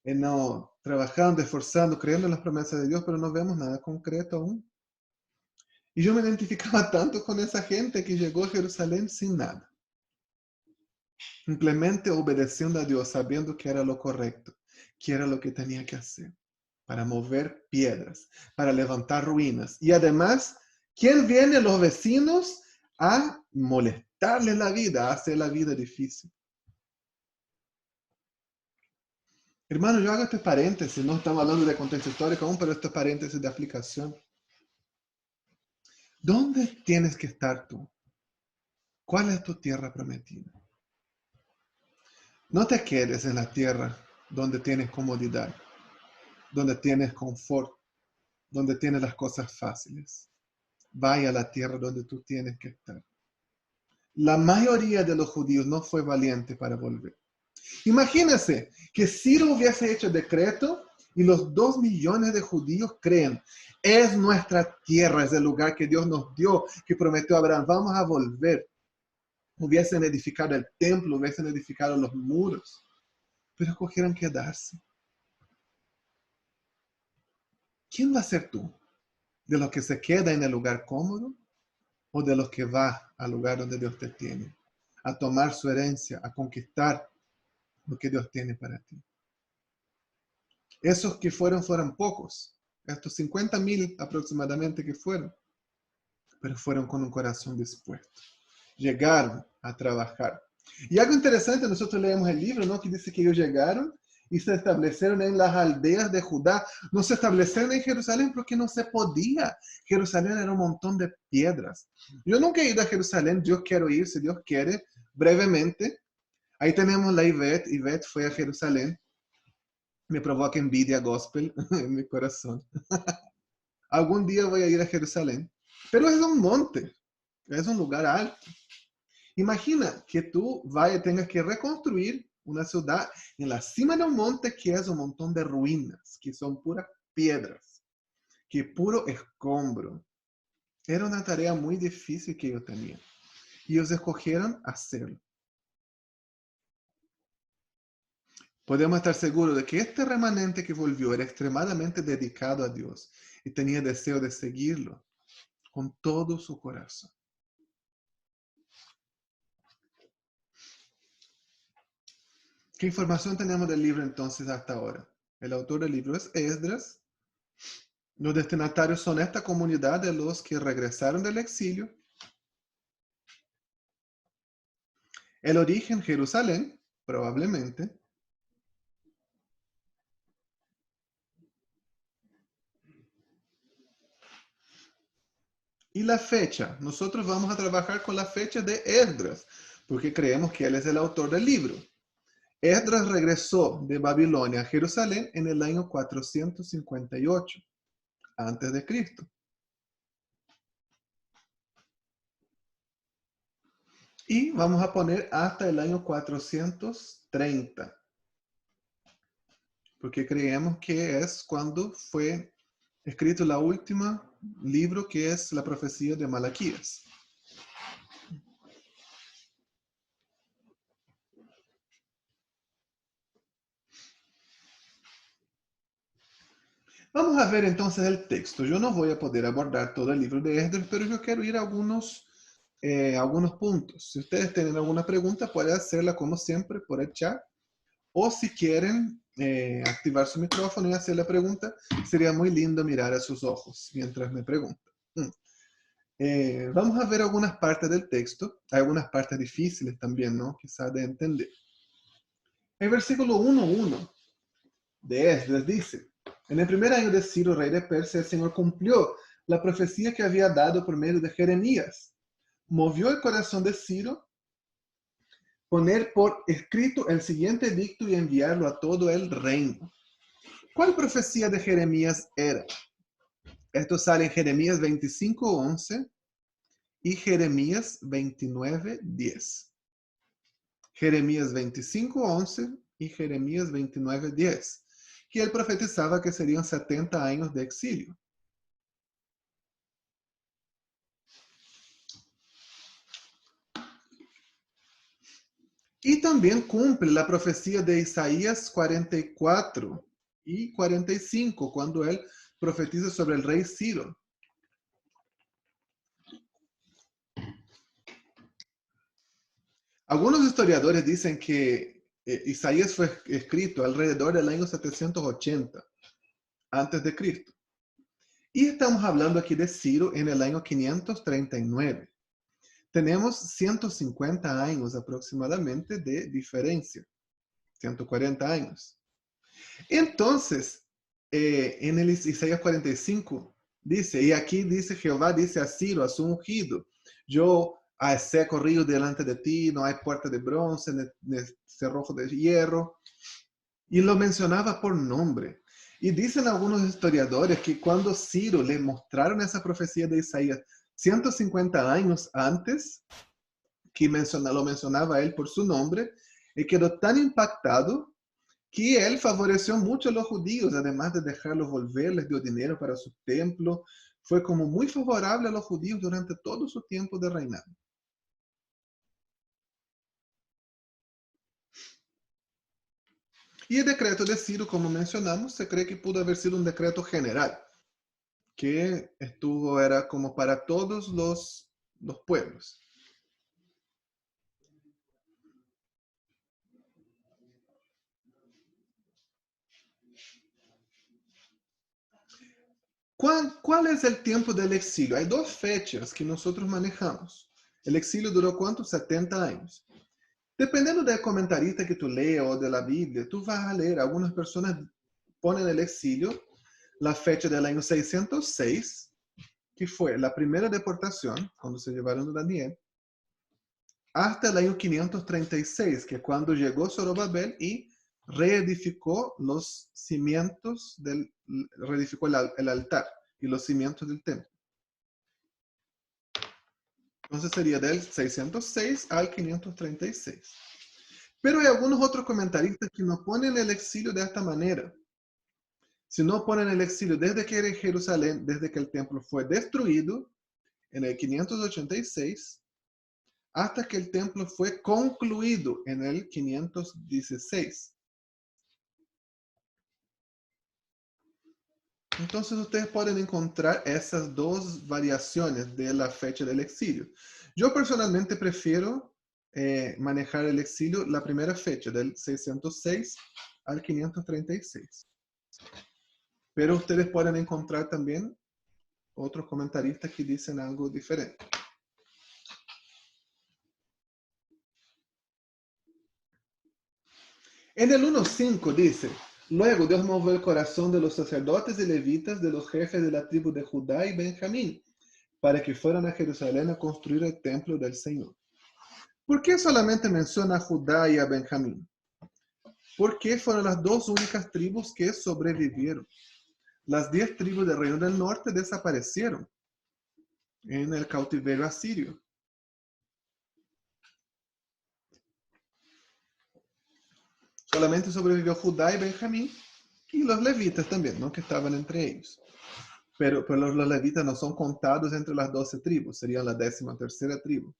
no, trabajando, esforzando, creyendo en las promesas de Dios, pero no vemos nada concreto aún. Y yo me identificaba tanto con esa gente que llegó a Jerusalén sin nada, simplemente obedeciendo a Dios, sabiendo que era lo correcto, que era lo que tenía que hacer, para mover piedras, para levantar ruinas. Y además, ¿quién viene? Los vecinos a molestarle la vida, a hacer la vida difícil. Hermano, yo hago este paréntesis, no estamos hablando de contexto histórico aún, pero este paréntesis de aplicación. ¿Dónde tienes que estar tú? ¿Cuál es tu tierra prometida? No te quedes en la tierra donde tienes comodidad, donde tienes confort, donde tienes las cosas fáciles. Vaya a la tierra donde tú tienes que estar. La mayoría de los judíos no fue valiente para volver. Imagínense que Ciro hubiese hecho decreto y los 2 millones de judíos creen, es nuestra tierra, es el lugar que Dios nos dio, que prometió a Abraham, vamos a volver. Hubiesen edificado el templo, hubiesen edificado los muros, pero escogieron quedarse. ¿Quién va a ser tú? ¿De los que se queda en el lugar cómodo o de los que va al lugar donde Dios te tiene? A tomar su herencia, a conquistar lo que Dios tiene para ti. Esos que fueron pocos, estos 50,000 aproximadamente que fueron, pero fueron con un corazón dispuesto. Llegaron a trabajar. Y algo interesante, nosotros leemos el libro, ¿no? Que dice que ellos llegaron y se establecieron en las aldeas de Judá. No se establecieron en Jerusalén porque no se podía. Jerusalén era un montón de piedras. Yo nunca he ido a Jerusalén, yo quiero ir, si Dios quiere, brevemente. Ahí tenemos la Ivette. Ivette fue a Jerusalén. Me provoca envidia gospel en mi corazón. Algún día voy a ir a Jerusalén, pero es un monte, es un lugar alto. Imagina que tú tengas que reconstruir una ciudad en la cima de un monte que es un montón de ruinas, que son puras piedras, que puro escombro. Era una tarea muy difícil que ellos tenían. Y ellos escogieron hacerlo. Podemos estar seguros de que este remanente que volvió era extremadamente dedicado a Dios y tenía deseo de seguirlo con todo su corazón. ¿Qué información tenemos del libro entonces hasta ahora? El autor del libro es Esdras. Los destinatarios son esta comunidad de los que regresaron del exilio. El origen, Jerusalén, probablemente. Y la fecha. Nosotros vamos a trabajar con la fecha de Esdras, porque creemos que él es el autor del libro. Esdras regresó de Babilonia a Jerusalén en el año 458 antes de Cristo. Y vamos a poner hasta el año 430, porque creemos que es cuando fue escrito la última libro, que es la profecía de Malaquías. Vamos a ver entonces el texto. Yo no voy a poder abordar todo el libro de Esdras, pero yo quiero ir a algunos puntos. Si ustedes tienen alguna pregunta, pueden hacerla como siempre por el chat. O si quieren activar su micrófono y hacer la pregunta, sería muy lindo mirar a sus ojos mientras me preguntan. Vamos a ver algunas partes del texto. Hay algunas partes difíciles también, ¿no? Quizás de entender. El versículo 1:1 de Esdras dice: en el primer año de Ciro, rey de Persia, el Señor cumplió la profecía que había dado por medio de Jeremías. Movió el corazón de Ciro poner por escrito el siguiente edicto y enviarlo a todo el reino. ¿Cuál profecía de Jeremías era? Esto sale en Jeremías 25:11 y Jeremías 29:10. Jeremías 25:11 y Jeremías 29:10. Que él profetizaba que serían 70 años de exilio. Y también cumple la profecía de Isaías 44 y 45, cuando él profetiza sobre el rey Ciro. Algunos historiadores dicen que Isaías fue escrito alrededor del año 780 antes de Cristo. Y estamos hablando aquí de Ciro en el año 539. Tenemos 150 años aproximadamente de diferencia, 140 años. Entonces, en el Isaías 45 dice, y aquí dice Jehová, dice a Ciro, a su ungido: yo seco río delante de ti, no hay puerta de bronce, ni cerrojo de hierro. Y lo mencionaba por nombre. Y dicen algunos historiadores que cuando Ciro le mostraron esa profecía de Isaías 150 años antes, que lo mencionaba él por su nombre, y quedó tan impactado que él favoreció mucho a los judíos, además de dejarlos volver, les dio dinero para su templo. Fue como muy favorable a los judíos durante todo su tiempo de reinado. Y el decreto de Ciro, como mencionamos, se cree que pudo haber sido un decreto general, que era como para todos los pueblos. ¿Cuál es el tiempo del exilio? Hay dos fechas que nosotros manejamos. El exilio duró ¿cuánto? 70 años. Dependiendo del comentarista que tú leas o de la Biblia, tú vas a leer, algunas personas ponen el exilio la fecha del año 606, que fue la primera deportación, cuando se llevaron a Daniel, hasta el año 536, que es cuando llegó Zorobabel y reedificó los cimientos reedificó el altar y los cimientos del templo. Entonces sería del 606 al 536. Pero hay algunos otros comentaristas que no ponen el exilio de esta manera, sino ponen el exilio desde que era Jerusalén, desde que el templo fue destruido en el 586, hasta que el templo fue concluido en el 516. Entonces ustedes pueden encontrar esas dos variaciones de la fecha del exilio. Yo personalmente prefiero manejar el exilio la primera fecha, del 606 al 536. Pero ustedes pueden encontrar también otros comentaristas que dicen algo diferente. En el 1:5 dice: luego Dios movió el corazón de los sacerdotes y levitas, de los jefes de la tribu de Judá y Benjamín, para que fueran a Jerusalén a construir el templo del Señor. ¿Por qué solamente menciona a Judá y a Benjamín? Porque fueron las dos únicas tribus que sobrevivieron. Las 10 tribus del reino del norte desaparecieron en el cautiverio asirio. Solamente sobrevivió Judá y Benjamín, y los levitas también, ¿no?, que estaban entre ellos. Pero los levitas no son contados entre las 12 tribus, serían la 13ª tribu.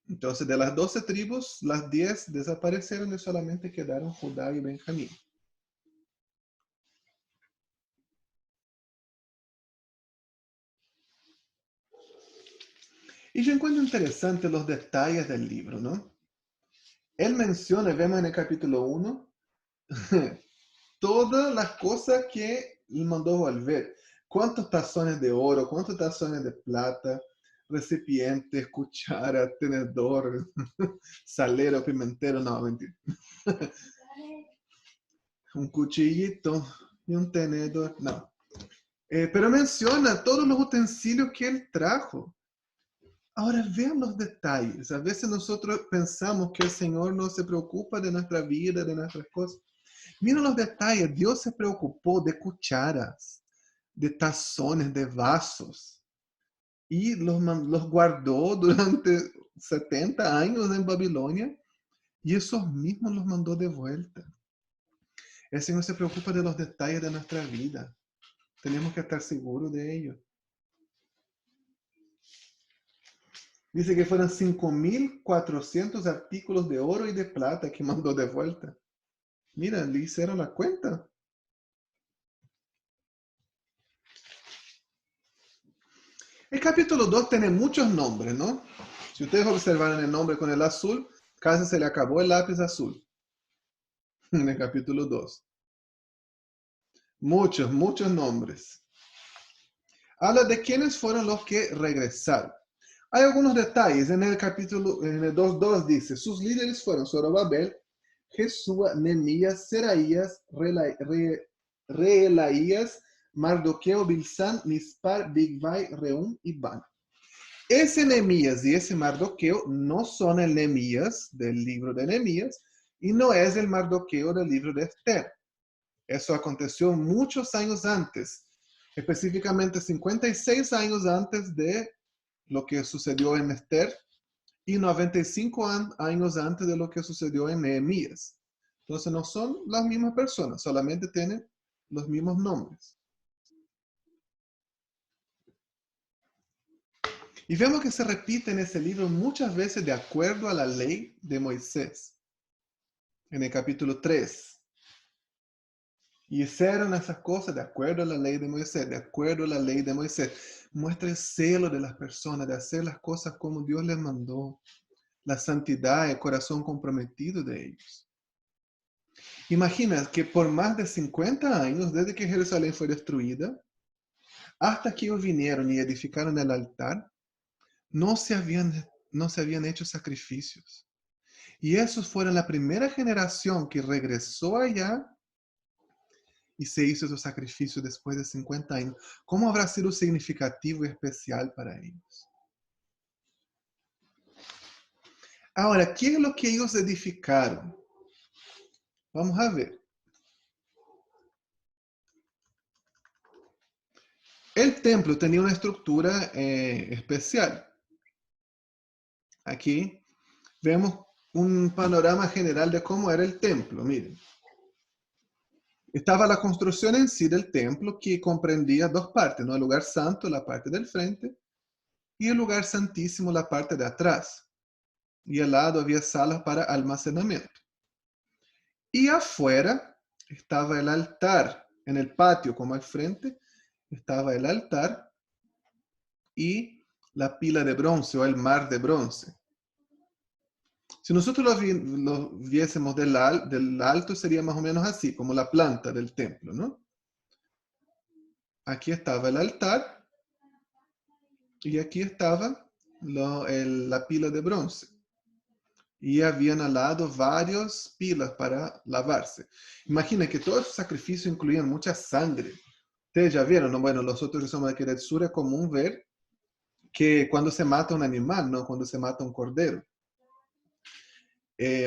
Entonces, de las 12 tribus, las 10 desaparecieron y solamente quedaron Judá y Benjamín. Y yo encuentro interesante los detalles del libro, ¿no? Él menciona, vemos en el capítulo 1, todas las cosas que le mandó volver. ¿Cuántos tazones de oro? ¿Cuántos tazones de plata? recipientes, cuchara, tenedor, salero, pimentero, no, mentira. Un cuchillito y un tenedor, no. Pero menciona todos los utensilios que él trajo. Ahora vean los detalles. A veces nosotros pensamos que el Señor no se preocupa de nuestra vida, de nuestras cosas. Miren los detalles. Dios se preocupó de cucharas, de tazones, de vasos. Y los guardó durante 70 años en Babilonia. Y esos mismos los mandó de vuelta. El Señor se preocupa de los detalles de nuestra vida. Tenemos que estar seguros de ello. Dice que fueron 5.400 artículos de oro y de plata que mandó de vuelta. Mira, le hicieron la cuenta. El capítulo 2 tiene muchos nombres, ¿no? Si ustedes observaron el nombre con el azul, casi se le acabó el lápiz azul. En el capítulo 2. Muchos nombres. Habla de quiénes fueron los que regresaron. Hay algunos detalles. En el capítulo, en el 2.2 dice, sus líderes fueron Zorobabel, Jesúa, Nehemías, Seraías, Reelaías, Mardoqueo, Bilsán, Mispar, Bigvai, Reum y Ban. Ese Nehemías y ese Mardoqueo no son el Nehemías del libro de Nehemías y no es el Mardoqueo del libro de Esther. Eso aconteció muchos años antes, específicamente 56 años antes de lo que sucedió en Esther y 95 años antes de lo que sucedió en Nehemías. Entonces no son las mismas personas, solamente tienen los mismos nombres. Y vemos que se repite en ese libro muchas veces de acuerdo a la ley de Moisés. En el capítulo 3. Y hicieron esas cosas de acuerdo a la ley de Moisés, de acuerdo a la ley de Moisés. Muestra el celo de las personas, de hacer las cosas como Dios les mandó. La santidad, el corazón comprometido de ellos. Imagina que por más de 50 años, desde que Jerusalén fue destruida, hasta que ellos vinieron y edificaron el altar, no se habían hecho sacrificios. Y esos fueron la primera generación que regresó allá y se hizo esos sacrificios después de 50 años. ¿Cómo habrá sido significativo y especial para ellos? Ahora, ¿qué es lo que ellos edificaron? Vamos a ver. El templo tenía una estructura especial. Aquí vemos un panorama general de cómo era el templo. Miren. Estaba la construcción en sí del templo que comprendía dos partes, ¿no? El lugar santo, la parte del frente, y el lugar santísimo, la parte de atrás. Y al lado había salas para almacenamiento. Y afuera estaba el altar. En el patio, como al frente, estaba el altar y la pila de bronce o el mar de bronce. Si nosotros lo viésemos del alto, sería más o menos así, como la planta del templo, ¿no? Aquí estaba el altar y aquí estaba la pila de bronce. Y habían al lado varias pilas para lavarse. Imagina que todos esos sacrificios incluían mucha sangre. Ustedes ya vieron, ¿no? Bueno, nosotros que somos de aquí del sur es común ver que cuando se mata un animal, ¿no? Cuando se mata un cordero.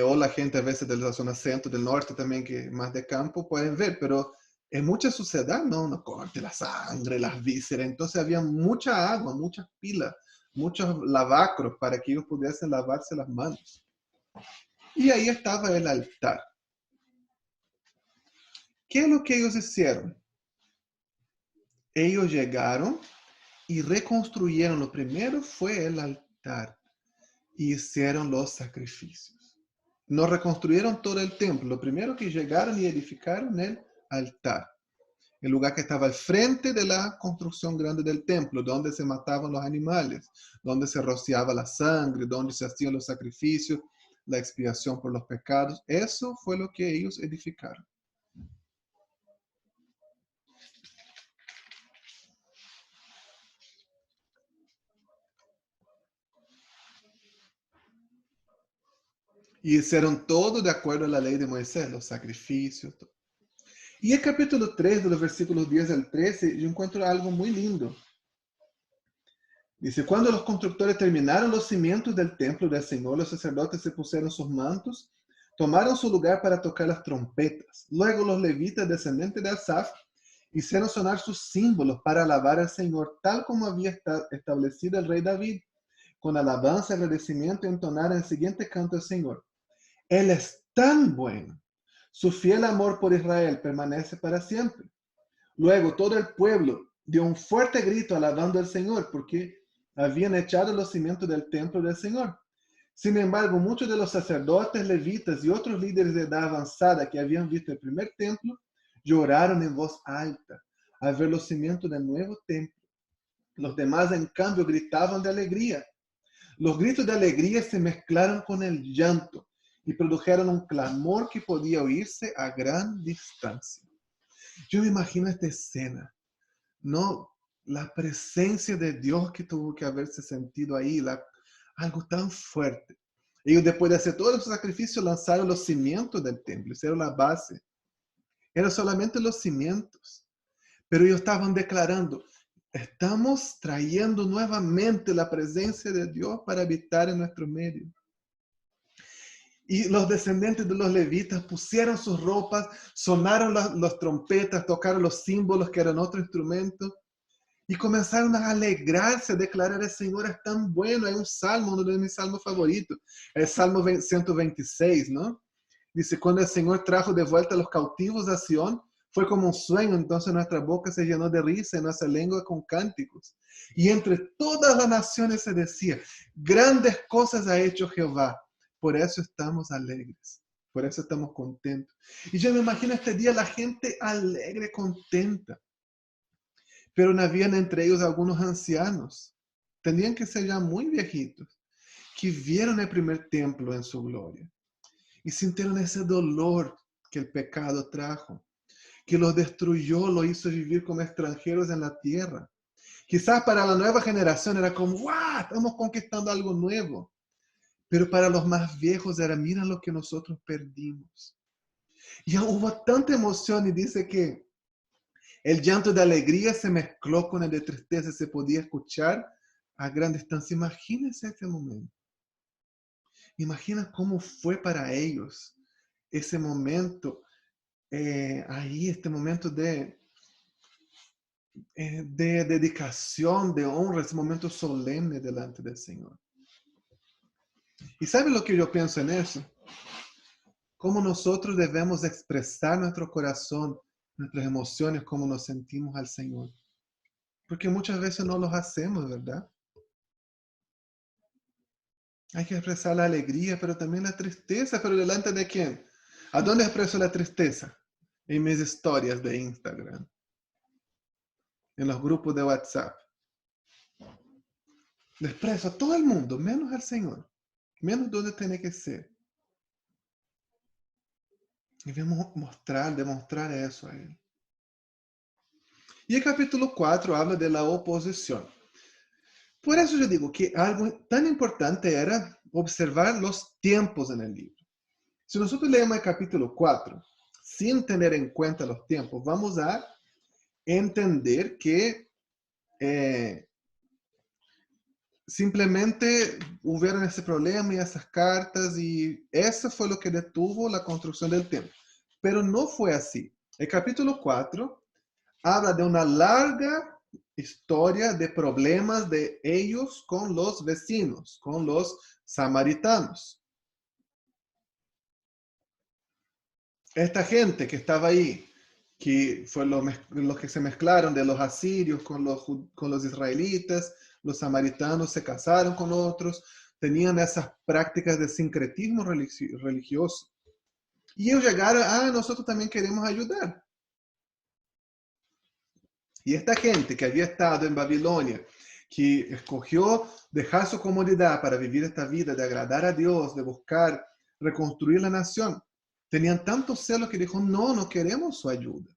O la gente a veces de la zona centro, del norte también, que más de campo, pueden ver, pero en mucha suciedad, ¿no? Uno corte la sangre, las vísceras. Entonces había mucha agua, muchas pilas, muchos lavacros para que ellos pudiesen lavarse las manos. Y ahí estaba el altar. ¿Qué es lo que ellos hicieron? Ellos llegaron y reconstruyeron. Lo primero fue el altar y hicieron los sacrificios. No reconstruyeron todo el templo. Lo primero que llegaron y edificaron el altar. El lugar que estaba al frente de la construcción grande del templo, donde se mataban los animales, donde se rociaba la sangre, donde se hacían los sacrificios, la expiación por los pecados. Eso fue lo que ellos edificaron. Y hicieron todo de acuerdo a la ley de Moisés, los sacrificios, todo. Y el capítulo 3, de los versículos 10 al 13, yo encuentro algo muy lindo. Dice, cuando los constructores terminaron los cimientos del templo del Señor, los sacerdotes se pusieron sus mantos, tomaron su lugar para tocar las trompetas. Luego los levitas, descendientes de Asaf, hicieron sonar sus símbolos para alabar al Señor, tal como había establecido el rey David, con alabanza, agradecimiento y entonar el siguiente canto al Señor. Él es tan bueno. Su fiel amor por Israel permanece para siempre. Luego todo el pueblo dio un fuerte grito alabando al Señor porque habían echado los cimientos del templo del Señor. Sin embargo, muchos de los sacerdotes, levitas y otros líderes de edad avanzada que habían visto el primer templo lloraron en voz alta al ver los cimientos del nuevo templo. Los demás, en cambio, gritaban de alegría. Los gritos de alegría se mezclaron con el llanto y produjeron un clamor que podía oírse a gran distancia. Yo me imagino esta escena, ¿no? La presencia de Dios que tuvo que haberse sentido ahí, algo tan fuerte. Ellos, después de hacer todos los sacrificios, lanzaron los cimientos del templo, hicieron la base. Eran solamente los cimientos. Pero ellos estaban declarando, estamos trayendo nuevamente la presencia de Dios para habitar en nuestro medio. Y los descendientes de los levitas pusieron sus ropas, sonaron las trompetas, tocaron los símbolos que eran otro instrumento y comenzaron a alegrarse, a declarar: el Señor es tan bueno. Hay un salmo, uno de mis salmos favoritos, el Salmo 126, ¿no? Dice, cuando el Señor trajo de vuelta a los cautivos a Sion, fue como un sueño, entonces nuestra boca se llenó de risa y nuestra lengua con cánticos. Y entre todas las naciones se decía, grandes cosas ha hecho Jehová. Por eso estamos alegres, por eso estamos contentos. Y yo me imagino este día la gente alegre, contenta. Pero no habían entre ellos algunos ancianos, tendrían que ser ya muy viejitos, que vieron el primer templo en su gloria y sintieron ese dolor que el pecado trajo, que los destruyó, lo hizo vivir como extranjeros en la tierra. Quizás para la nueva generación era como, ¡wow! Estamos conquistando algo nuevo. Pero para los más viejos era, mira lo que nosotros perdimos. Y hubo tanta emoción y dice que el llanto de alegría se mezcló con el de tristeza, se podía escuchar a gran distancia. Imagínense ese momento. Imagina cómo fue para ellos ese momento, ahí, este momento de dedicación, de honra, ese momento solemne delante del Señor. ¿Y sabe lo que yo pienso en eso? Cómo nosotros debemos expresar nuestro corazón, nuestras emociones, cómo nos sentimos al Señor. Porque muchas veces no los hacemos, ¿verdad? Hay que expresar la alegría, pero también la tristeza, pero delante de quién? ¿A dónde expreso la tristeza? En mis historias de Instagram, en los grupos de WhatsApp. Le expreso a todo el mundo, menos al Señor, menos donde tiene que ser. Y debemos demostrar eso a Él. Y el capítulo 4 habla de la oposición. Por eso yo digo que algo tan importante era observar los tiempos en el libro. Si nosotros leemos el capítulo 4 sin tener en cuenta los tiempos, vamos a entender que simplemente hubieron ese problema y esas cartas y eso fue lo que detuvo la construcción del templo. Pero no fue así. El capítulo 4 habla de una larga historia de problemas de ellos con los vecinos, con los samaritanos. Esta gente que estaba ahí, que fue los que se mezclaron de los asirios con los israelitas, los samaritanos se casaron con otros, tenían esas prácticas de sincretismo religioso. Y ellos llegaron, nosotros también queremos ayudar. Y esta gente que había estado en Babilonia, que escogió dejar su comodidad para vivir esta vida de agradar a Dios, de buscar reconstruir la nación, tenían tanto celo que dijo, no queremos su ayuda.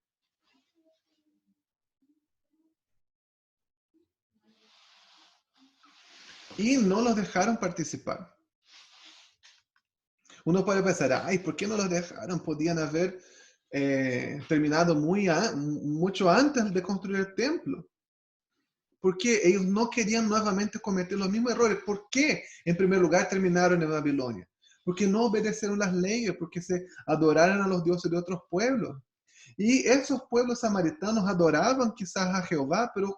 Y no los dejaron participar. Uno puede pensar, ay, ¿por qué no los dejaron? Podían haber terminado mucho antes de construir el templo. Porque ellos no querían nuevamente cometer los mismos errores. ¿Por qué, en primer lugar, terminaron en Babilonia? Porque no obedecieron las leyes, porque se adoraron a los dioses de otros pueblos. Y esos pueblos samaritanos adoraban quizás a Jehová, pero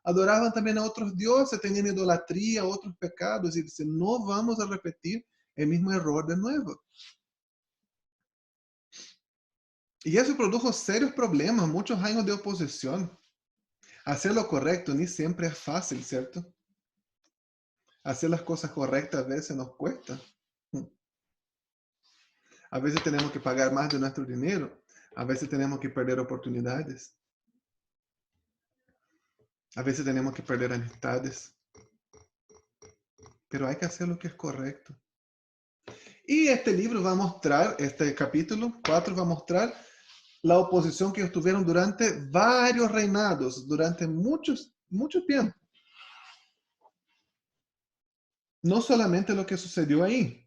adoraban también a otros dioses, tenían idolatría, otros pecados, y dicen, no vamos a repetir el mismo error de nuevo. Y eso produjo serios problemas, muchos años de oposición. Hacer lo correcto ni siempre es fácil, ¿cierto? Hacer las cosas correctas a veces nos cuesta. A veces tenemos que pagar más de nuestro dinero. A veces tenemos que perder oportunidades. A veces tenemos que perder amistades. Pero hay que hacer lo que es correcto. Y este libro va a mostrar, este capítulo 4 va a mostrar la oposición que ellos tuvieron durante varios reinados, durante mucho tiempo. No solamente lo que sucedió ahí.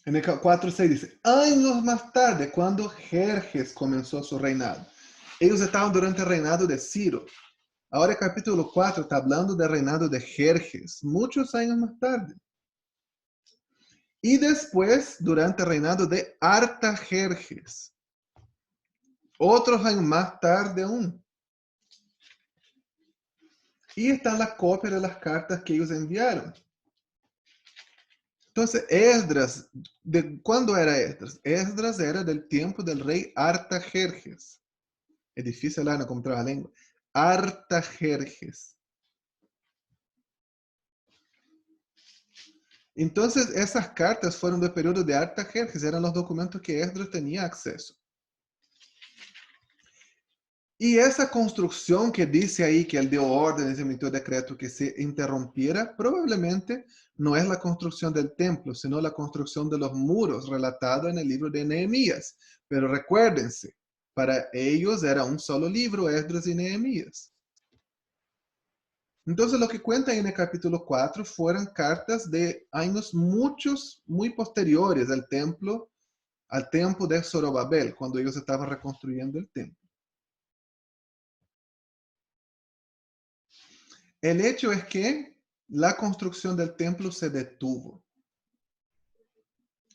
En el 4:6 dice, años más tarde, cuando Jerjes comenzó su reinado. Ellos estaban durante el reinado de Ciro. Ahora el capítulo 4 está hablando del reinado de Jerjes, muchos años más tarde. Y después, durante el reinado de Artajerjes, otros años más tarde aún. Y están las copias de las cartas que ellos enviaron. Entonces, Esdras, ¿de cuándo era Esdras? Esdras era del tiempo del rey Artajerjes. Es difícil hablar, no como la lengua. Artajerjes. Entonces, esas cartas fueron del periodo de Artajerjes, eran los documentos que Esdras tenía acceso. Y esa construcción que dice ahí que él dio órdenes y emitió decreto que se interrumpiera, probablemente no es la construcción del templo, sino la construcción de los muros relatada en el libro de Nehemías. Pero recuérdense, para ellos era un solo libro, Esdras y Nehemías. Entonces lo que cuenta en el capítulo 4 fueron cartas de años muy posteriores al tiempo de Zorobabel, cuando ellos estaban reconstruyendo el templo. El hecho es que la construcción del templo se detuvo.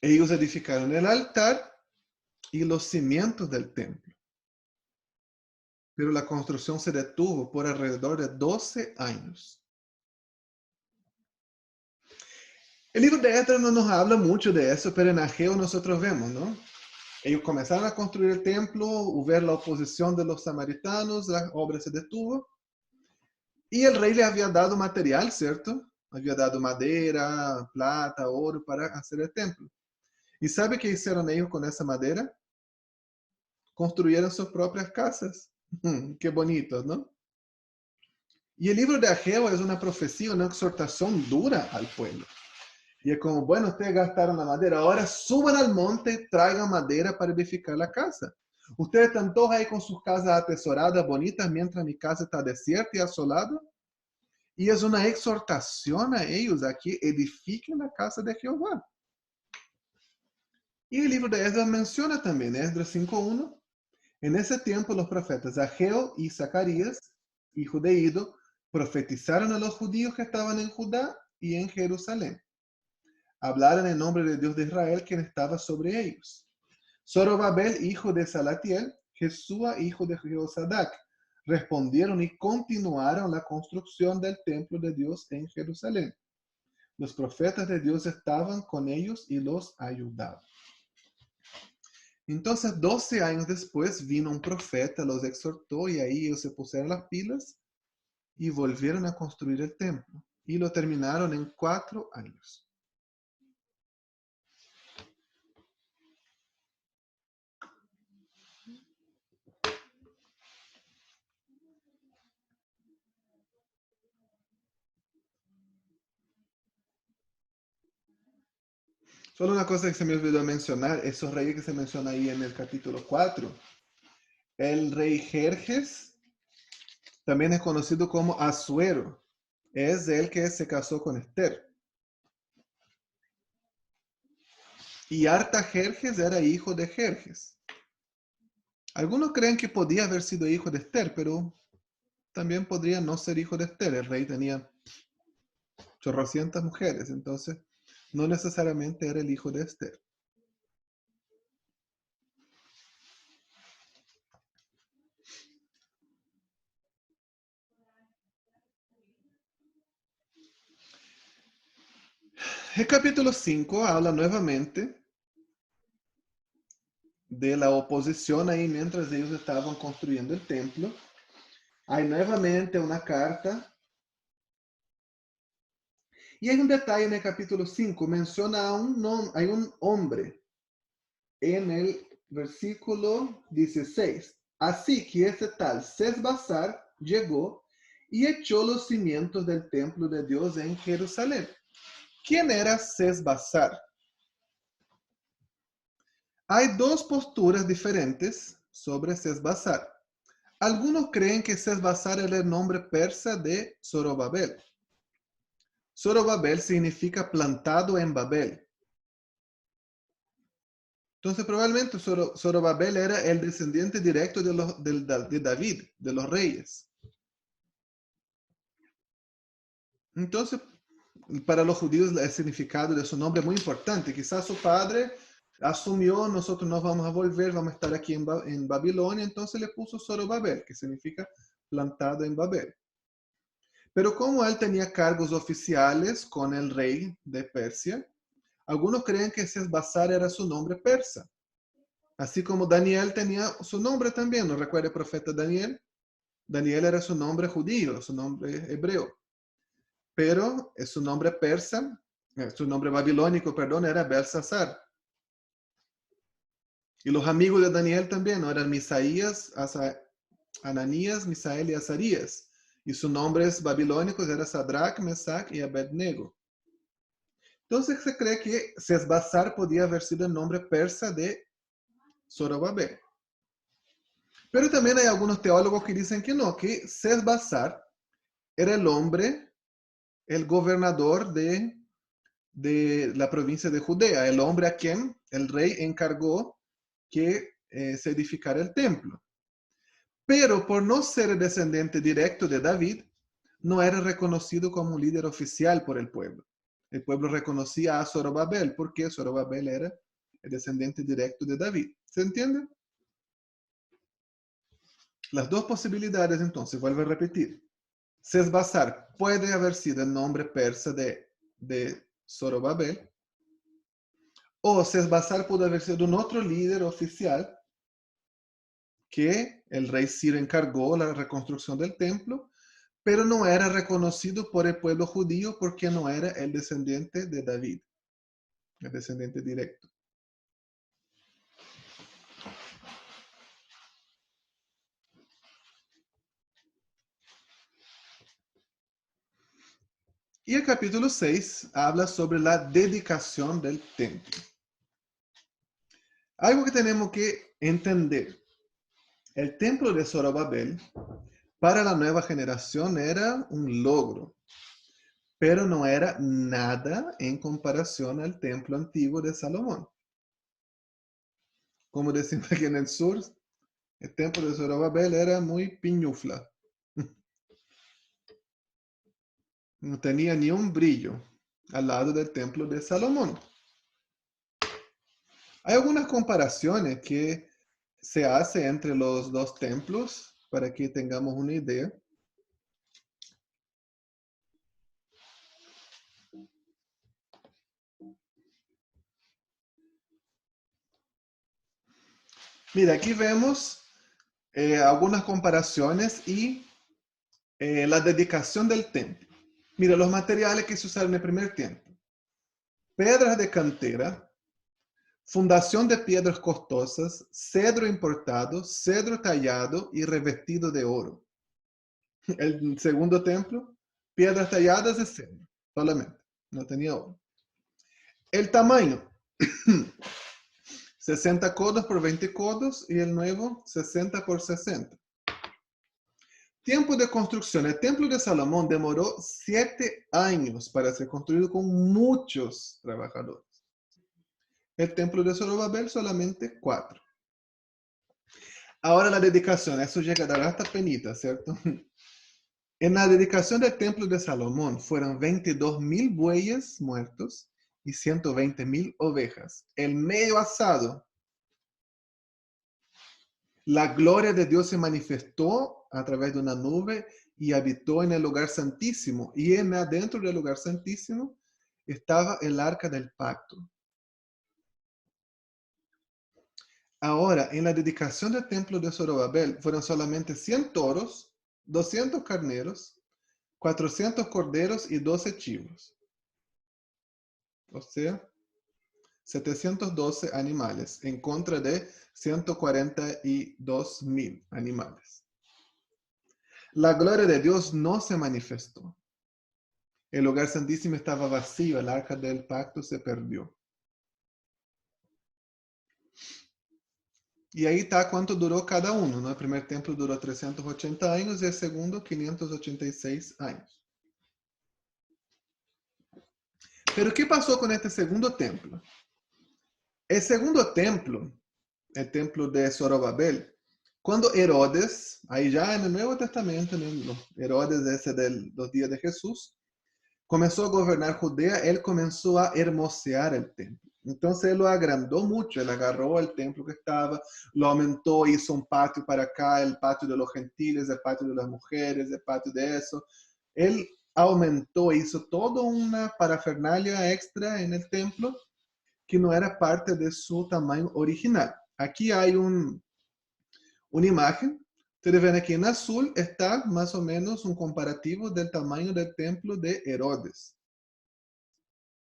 Ellos edificaron el altar y los cimientos del templo. Pero la construcción se detuvo por alrededor de 12 años. El libro de Esdras no nos habla mucho de eso, pero en Ageo nosotros vemos, ¿no? Ellos comenzaron a construir el templo, hubo la oposición de los samaritanos, la obra se detuvo. Y el rey le había dado material, ¿cierto? Había dado madera, plata, oro para hacer el templo. ¿Y sabe qué hicieron ellos con esa madera? Construyeron sus propias casas. Qué bonito, ¿no? Y el libro de Ageo es una profecía, una exhortación dura al pueblo. Y es como, bueno, ustedes gastaron la madera, ahora suban al monte, traigan madera para edificar la casa. Ustedes están todos ahí con sus casas atesoradas, bonitas, mientras mi casa está desierta y asolada. Y es una exhortación a ellos a que edifiquen la casa de Jehová. Y el libro de Esdras menciona también, Esdras 5:1, en ese tiempo los profetas Ageo y Zacarías, hijo de Ido, profetizaron a los judíos que estaban en Judá y en Jerusalén. Hablaron en nombre de Dios de Israel, quien estaba sobre ellos. Zorobabel, hijo de Salatiel, Jesúa, hijo de Jehosadac, respondieron y continuaron la construcción del templo de Dios en Jerusalén. Los profetas de Dios estaban con ellos y los ayudaban. Entonces, 12 años después, vino un profeta, los exhortó y ahí ellos se pusieron las pilas y volvieron a construir el templo. Y lo terminaron en 4 años. Solo una cosa que se me olvidó mencionar, esos reyes que se menciona ahí en el capítulo 4. El rey Jerjes también es conocido como Asuero. Es el que se casó con Esther. Y Artajerjes era hijo de Jerjes. Algunos creen que podía haber sido hijo de Esther, pero también podría no ser hijo de Esther. El rey tenía chorrocientas mujeres, entonces no necesariamente era el hijo de Esther. El capítulo 5 habla nuevamente de la oposición ahí mientras ellos estaban construyendo el templo. Hay nuevamente una carta. Y hay un detalle en el capítulo 5, menciona hay un hombre en el versículo 16. Así que ese tal Sesbazar llegó y echó los cimientos del templo de Dios en Jerusalén. ¿Quién era Sesbazar? Hay dos posturas diferentes sobre Sesbazar. Algunos creen que Sesbazar era el nombre persa de Zorobabel. Zorobabel significa plantado en Babel. Entonces probablemente Zorobabel era el descendiente directo de David, de los reyes. Entonces, para los judíos el significado de su nombre es muy importante. Quizás su padre asumió, nosotros nos vamos a volver, vamos a estar aquí en Babilonia, entonces le puso Zorobabel, que significa plantado en Babel. Pero como él tenía cargos oficiales con el rey de Persia, algunos creen que Sesbazar era su nombre persa. Así como Daniel tenía su nombre también, ¿no recuerda el profeta Daniel? Daniel era su nombre judío, su nombre hebreo. Pero su nombre persa, su nombre babilónico, perdón, era Belsasar. Y los amigos de Daniel también, ¿no? Eran Misaías, Ananías, Misael y Azarías. Y sus nombres babilónicos eran Sadrach, Mesach y Abednego. Entonces se cree que Sesbazar podía haber sido el nombre persa de Zorobabel. Pero también hay algunos teólogos que dicen que no, que Sesbazar era el hombre, el gobernador de la provincia de Judea, el hombre a quien el rey encargó que se edificara el templo. Pero por no ser descendiente directo de David, no era reconocido como un líder oficial por el pueblo. El pueblo reconocía a Zorobabel porque Zorobabel era el descendiente directo de David. ¿Se entiende? Las dos posibilidades, entonces, vuelvo a repetir. Sesbazar puede haber sido el nombre persa de Zorobabel, o Sesbazar pudo haber sido un otro líder oficial que el rey Ciro encargó la reconstrucción del templo, pero no era reconocido por el pueblo judío porque no era el descendiente de David, el descendiente directo. Y el capítulo 6 habla sobre la dedicación del templo. Algo que tenemos que entender. El templo de Zorobabel para la nueva generación era un logro, pero no era nada en comparación al templo antiguo de Salomón. Como decimos aquí en el sur, el templo de Zorobabel era muy piñufla. No tenía ni un brillo al lado del templo de Salomón. Hay algunas comparaciones que se hacen entre los dos templos para que tengamos una idea. Mira, aquí vemos algunas comparaciones y la dedicación del templo. Mira, los materiales que se usaron en el primer templo. Pedras de cantera, fundación de piedras costosas, cedro importado, cedro tallado y revestido de oro. El segundo templo, piedras talladas de cedro, solamente, no tenía oro. El tamaño, 60 codos por 20 codos y el nuevo 60 por 60. Tiempo de construcción. El templo de Salomón demoró 7 años para ser construido con muchos trabajadores. El templo de Zorobabel solamente 4. Ahora la dedicación, eso llega a dar hasta penita, ¿cierto? En la dedicación del templo de Salomón fueron 22,000 bueyes muertos y 120,000 ovejas. El medio asado. La gloria de Dios se manifestó a través de una nube y habitó en el lugar santísimo. Y adentro del lugar santísimo estaba el arca del pacto. Ahora, en la dedicación del templo de Zorobabel fueron solamente 100 toros, 200 carneros, 400 corderos y 12 chivos. O sea, 712 animales en contra de 142,000 animales. La gloria de Dios no se manifestó. El lugar santísimo estaba vacío, el arca del pacto se perdió. Y ahí está cuánto duró cada uno, ¿no? El primer templo duró 380 años y el segundo 586 años. Pero ¿qué pasó con este segundo templo? El segundo templo, el templo de Zorobabel, cuando Herodes, ahí ya en el Nuevo Testamento, ¿no? Herodes ese de los días de Jesús, comenzó a gobernar Judea, él comenzó a hermosear el templo. Entonces él lo agrandó mucho, él agarró el templo que estaba, lo aumentó, hizo un patio para acá, el patio de los gentiles, el patio de las mujeres, el patio de eso. Él aumentó, hizo toda una parafernalia extra en el templo que no era parte de su tamaño original. Aquí hay una imagen. Ustedes ven aquí en azul está más o menos un comparativo del tamaño del templo de Herodes.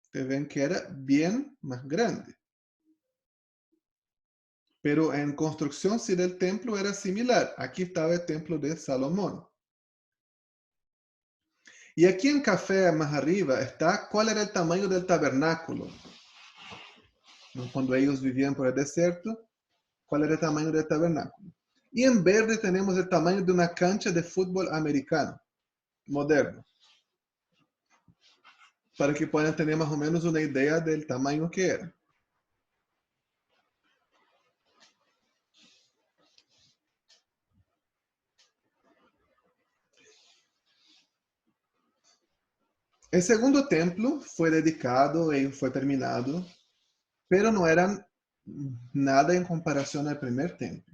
Ustedes ven que era bien más grande. Pero en construcción sí del templo era similar. Aquí estaba el templo de Salomón. Y aquí en café más arriba está cuál era el tamaño del tabernáculo. Cuando ellos vivían por el desierto, cuál era el tamaño del tabernáculo. Y en verde tenemos el tamaño de una cancha de fútbol americano, moderno. Para que puedan tener más o menos una idea del tamaño que era. El segundo templo fue dedicado y fue terminado, pero no eran nada en comparación al primer templo.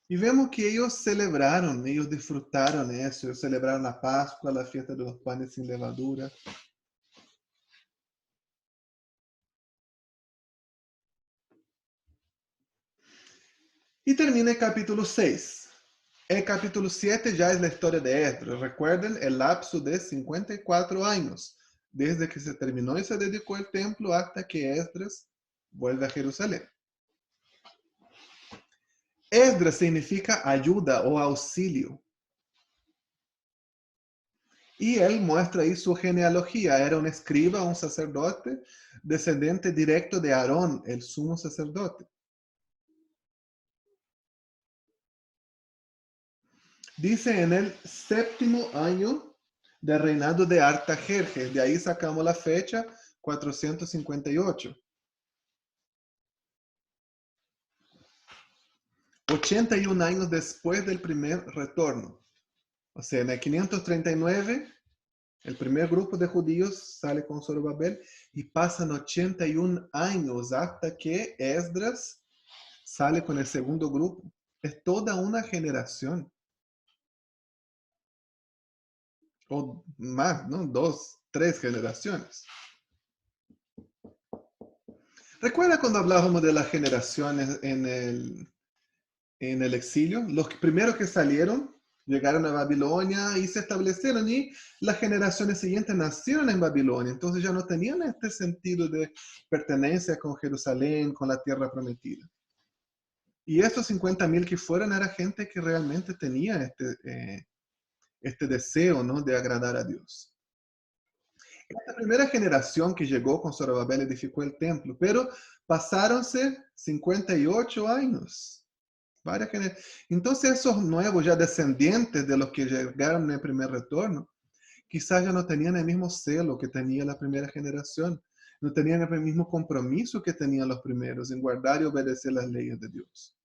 Y vemos que ellos celebraron, ellos disfrutaron eso, ellos celebraron la Pascua, la fiesta de los panes sin levadura. Y termina el capítulo 6. El capítulo 7 ya es la historia de Esdras. Recuerden el lapso de 54 años, desde que se terminó y se dedicó el templo hasta que Esdras vuelve a Jerusalén. Esdras significa ayuda o auxilio. Y él muestra ahí su genealogía. Era un escriba, un sacerdote, descendiente directo de Aarón, el sumo sacerdote. Dice en el 7º año del reinado de Artajerjes. De ahí sacamos la fecha 458. 81 años después del primer retorno. O sea, en el 539, el primer grupo de judíos sale con Zorobabel y pasan 81 años hasta que Esdras sale con el segundo grupo. Es toda una generación. O más, ¿no? 2, 3 generaciones. ¿Recuerda cuando hablábamos de las generaciones en el exilio? Los primeros que salieron llegaron a Babilonia y se establecieron, y las generaciones siguientes nacieron en Babilonia. Entonces ya no tenían este sentido de pertenencia con Jerusalén, con la tierra prometida. Y estos 50,000 que fueron era gente que realmente tenía este deseo, ¿no?, de agradar a Dios. Esta primera generación que llegó con Zorobabel edificó el templo, pero pasáronse 58 años. Entonces esos nuevos ya descendientes de los que llegaron en el primer retorno, quizás ya no tenían el mismo celo que tenía la primera generación, no tenían el mismo compromiso que tenían los primeros en guardar y obedecer las leyes de Dios.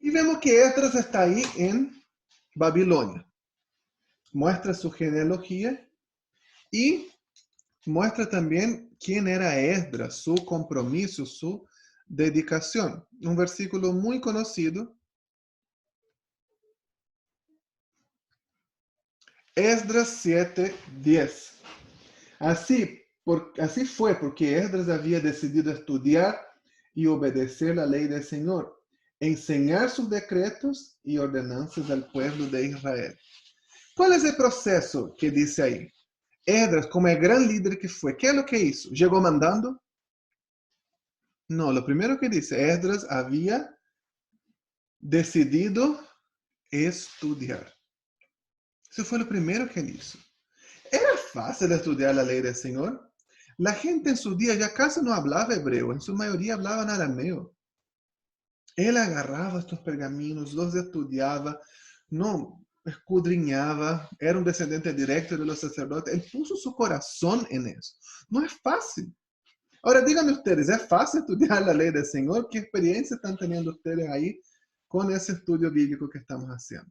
Y vemos que Esdras está ahí en Babilonia. Muestra su genealogía y muestra también quién era Esdras, su compromiso, su dedicación. Un versículo muy conocido. Esdras 7:10. Así fue porque Esdras había decidido estudiar y obedecer la ley del Señor, enseñar sus decretos y ordenanzas al pueblo de Israel. ¿Cuál es el proceso que dice ahí? Esdras, como el gran líder que fue, ¿qué es lo que hizo? ¿Llegó mandando? No, lo primero que dice, Esdras había decidido estudiar. Eso fue lo primero que él hizo. ¿Era fácil estudiar la ley del Señor? La gente en su día ya casi no hablaba hebreo, en su mayoría hablaban arameo. Él agarraba estos pergaminos, los estudiaba, no escudriñaba, era un descendiente directo de los sacerdotes. Él puso su corazón en eso. No es fácil. Ahora díganme ustedes, ¿es fácil estudiar la ley del Señor? ¿Qué experiencia están teniendo ustedes ahí con ese estudio bíblico que estamos haciendo?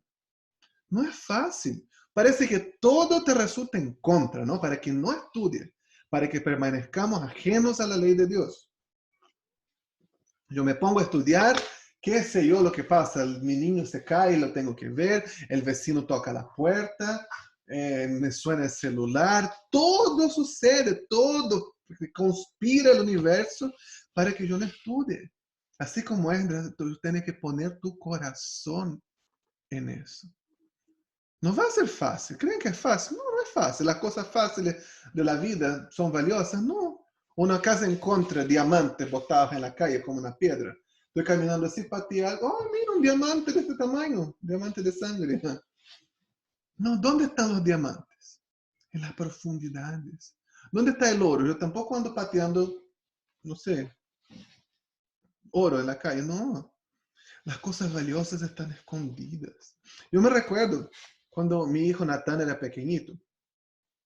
No es fácil. Parece que todo te resulta en contra, ¿no? Para que no estudies, para que permanezcamos ajenos a la ley de Dios. Yo me pongo a estudiar, qué sé yo lo que pasa, mi niño se cae, lo tengo que ver, el vecino toca la puerta, me suena el celular, todo sucede, todo conspira el universo para que yo no estudie. Así como es, tú tienes que poner tu corazón en eso. No va a ser fácil. ¿Creen que es fácil? No, no es fácil. Las cosas fáciles de la vida son valiosas. No. Una casa encuentra diamantes botados en la calle como una piedra. Estoy caminando así, pateé algo. Oh, mira, un diamante de este tamaño. Diamante de sangre. No, ¿dónde están los diamantes? En las profundidades. ¿Dónde está el oro? Yo tampoco ando pateando, no sé, oro en la calle. No. Las cosas valiosas están escondidas. Yo me recuerdo cuando mi hijo Natán era pequeñito.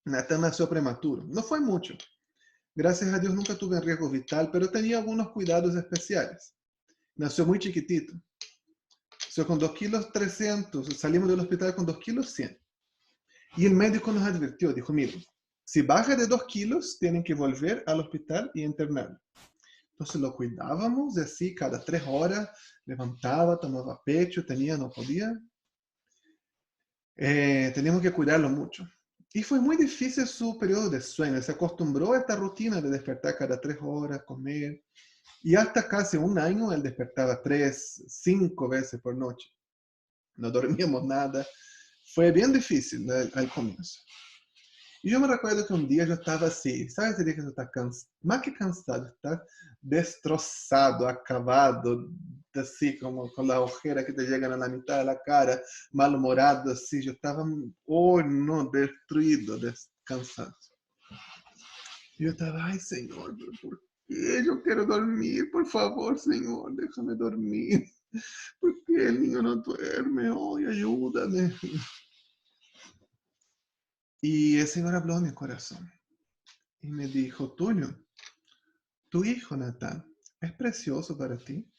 Natán nació prematuro. No fue mucho. Gracias a Dios nunca tuve riesgo vital, pero tenía algunos cuidados especiales. Nació muy chiquitito. Nació con 2,3 kilos. Salimos del hospital con 2,100 kilos. Y el médico nos advirtió, dijo, mire, si baja de 2 kilos, tienen que volver al hospital y internarlo. Entonces lo cuidábamos de así, cada 3 horas, levantaba, tomaba pecho, tenía, no podía. Teníamos que cuidarlo mucho. Y fue muy difícil su periodo de sueño. Se acostumbró a esta rutina de despertar cada 3 horas, comer. Y hasta casi un año él despertaba 3, 5 veces por noche. No dormíamos nada. Fue bien difícil al comienzo. Y yo me recuerdo que un día yo estaba así, ¿sabes? El día que tú estás cansado, más que cansado, estás destrozado, acabado, así como con la ojera que te llegan a la mitad de la cara, malhumorado, así. Yo estaba, oh no, destruido, cansado. Y yo estaba, ay Señor, ¿pero por qué? Yo quiero dormir, por favor, Señor, déjame dormir. ¿Por qué el niño no duerme? Oh, ayúdame. Y el Señor habló a mi corazón y me dijo, Tulio, tu hijo Natán es precioso para ti.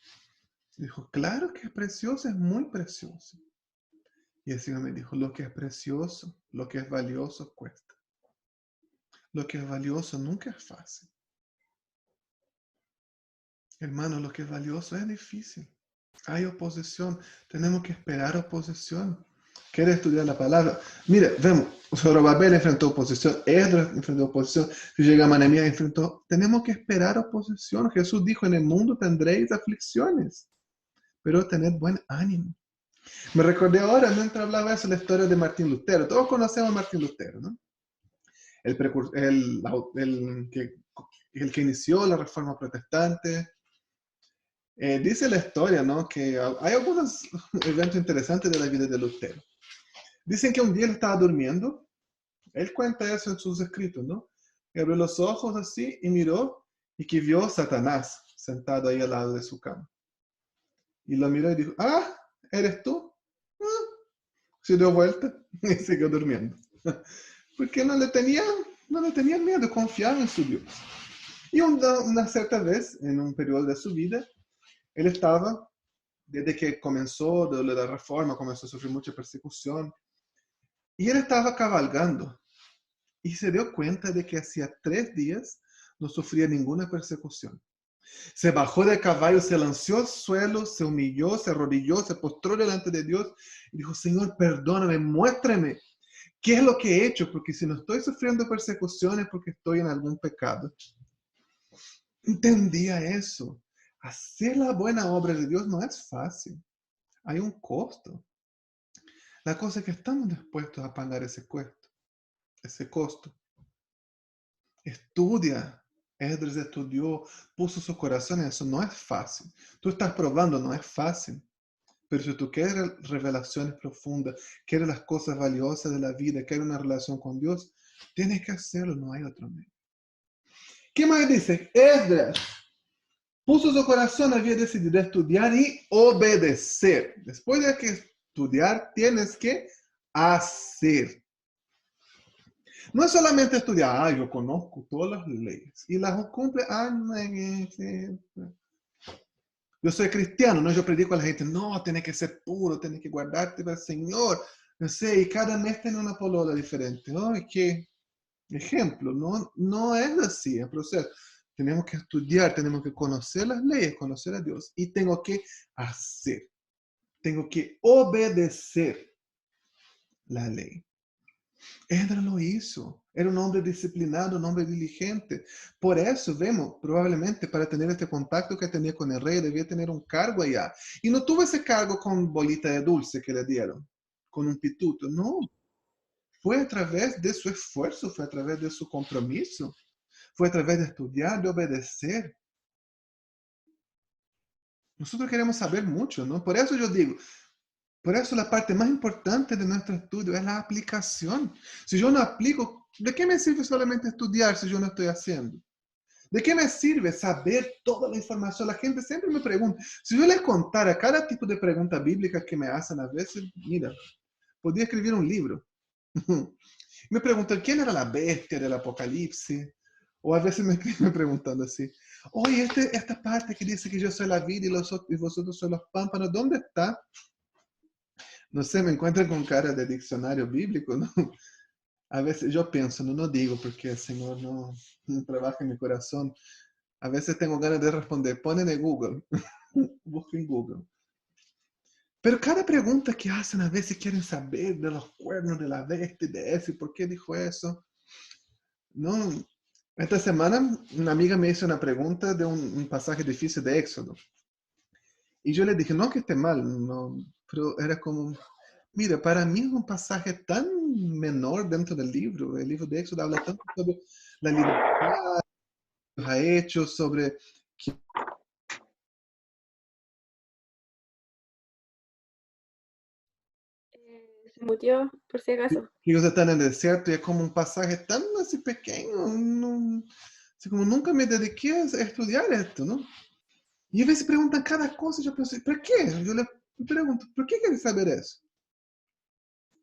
Dijo, claro que es precioso, es muy precioso. Y el Señor me dijo, lo que es precioso, lo que es valioso cuesta. Lo que es valioso nunca es fácil. Hermano, lo que es valioso es difícil. Hay oposición, tenemos que esperar oposición. Quiere estudiar la palabra. Mire, vemos, Zorobabel enfrentó oposición, Esdras enfrentó oposición, si llega Manemías enfrentó. Tenemos que esperar oposición. Jesús dijo, en el mundo tendréis aflicciones, pero tened buen ánimo. Me recordé ahora, mientras hablaba eso, la historia de Martín Lutero. Todos conocemos a Martín Lutero, ¿no? El que inició la Reforma Protestante. Dice la historia, ¿no? Que hay algunos eventos interesantes de la vida de Lutero. Dicen que un día él estaba durmiendo. Él cuenta eso en sus escritos, ¿no? Y abrió los ojos así y miró y que vio a Satanás sentado ahí al lado de su cama. Y lo miró y dijo, ah, ¿eres tú? Se dio vuelta y siguió durmiendo. Porque no le tenía miedo, confiaba en su Dios. Y una cierta vez, en un periodo de su vida, él estaba, desde que comenzó de la reforma, comenzó a sufrir mucha persecución, y él estaba cabalgando y se dio cuenta de que hacía 3 días no sufría ninguna persecución. Se bajó del caballo, se lanzó al suelo, se humilló, se arrodilló, se postró delante de Dios y dijo, Señor, perdóname, muéstrame qué es lo que he hecho, porque si no estoy sufriendo persecución es porque estoy en algún pecado. Entendía eso. Hacer la buena obra de Dios no es fácil. Hay un costo. La cosa es que estamos dispuestos a pagar ese costo. Estudia. Esdras estudió, puso su corazón en eso. No es fácil. Tú estás probando, no es fácil. Pero si tú quieres revelaciones profundas, quieres las cosas valiosas de la vida, quieres una relación con Dios, tienes que hacerlo, no hay otro medio. ¿Qué más dice? Esdras puso su corazón, había decidido estudiar y obedecer. Después de que estudiar, tienes que hacer. No es solamente estudiar, yo conozco todas las leyes y las cumple. Yo soy cristiano, ¿no? Yo predico a la gente, no, tienes que ser puro, tienes que guardarte para el Señor. No sé, y cada mes tiene una polola diferente, ¿no? Y qué ejemplo, no es así el proceso. Tenemos que estudiar, tenemos que conocer las leyes, conocer a Dios. Y tengo que hacer, tengo que obedecer la ley. Edra lo hizo. Era un hombre disciplinado, un hombre diligente. Por eso vemos, probablemente para tener este contacto que tenía con el rey, debía tener un cargo allá. Y no tuvo ese cargo con bolita de dulce que le dieron, con un pituto. No, fue a través de su esfuerzo, fue a través de su compromiso, fue a través de estudiar, de obedecer. Nosotros queremos saber mucho, ¿no? Por eso yo digo, por eso la parte más importante de nuestro estudio es la aplicación. Si yo no aplico, ¿de qué me sirve solamente estudiar si yo no estoy haciendo? ¿De qué me sirve saber toda la información? La gente siempre me pregunta. Si yo les contara cada tipo de pregunta bíblica que me hacen a veces, mira, podría escribir un libro. Me preguntan, ¿quién era la bestia del Apocalipsis? O a veces me escriben preguntando así, oye, esta parte que dice que yo soy la vida y vosotros sois los pámpanos, ¿dónde está? No sé, me encuentran con cara de diccionario bíblico, ¿no? A veces yo pienso, no digo porque el Señor no trabaja en mi corazón. A veces tengo ganas de responder, ponen en Google, busca en Google. Pero cada pregunta que hacen a veces quieren saber de los cuernos de la bestia, de eso, y por qué dijo eso. No, esta semana una amiga me hizo una pregunta de un pasaje difícil de Éxodo. Y yo le dije, no que esté mal, no, pero era como, mira, para mí es un pasaje tan menor dentro del libro. El libro de Éxodo habla tanto sobre la libertad que Dios ha hecho, sobre Se mutió, por si acaso. que ellos están en el desierto y es como un pasaje tan así pequeño, así como nunca me dediqué a estudiar esto, ¿no? Y a veces preguntan cada cosa, yo pienso, ¿por qué? Yo le pregunto, ¿por qué quieres saber eso?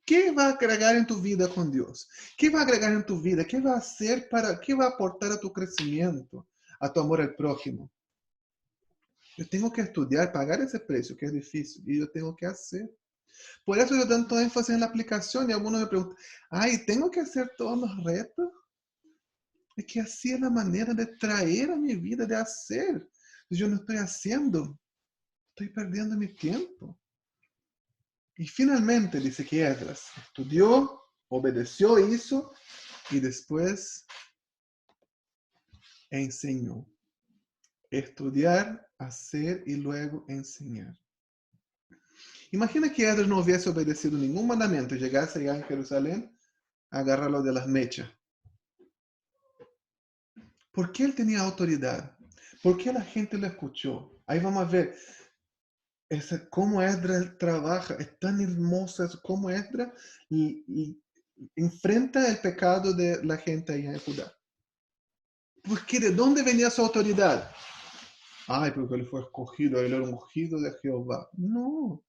¿Qué va a agregar en tu vida con Dios? ¿Qué va a agregar en tu vida? ¿Qué va a hacer qué va a aportar a tu crecimiento, a tu amor al prójimo? Yo tengo que estudiar, pagar ese precio, que es difícil, y yo tengo que hacer. Por eso yo tanto énfasis en la aplicación y algunos me preguntan, ay, ¿tengo que hacer todos los retos? Es que así es la manera de traer a mi vida, de hacer. Si yo no estoy haciendo, estoy perdiendo mi tiempo. Y finalmente dice que Esdras estudió, obedeció, hizo y después enseñó. Estudiar, hacer y luego enseñar. Imagina que Esdras no hubiese obedecido ningún mandamiento y llegase allá en Jerusalén a agarrarlo de las mechas. ¿Por qué él tenía autoridad? ¿Por qué la gente lo escuchó? Ahí vamos a ver cómo Esdras trabaja. Es tan hermoso cómo Esdras enfrenta el pecado de la gente allá en Judá. Porque ¿de dónde venía su autoridad? Ay, porque él fue escogido, él era un ungido de Jehová. No,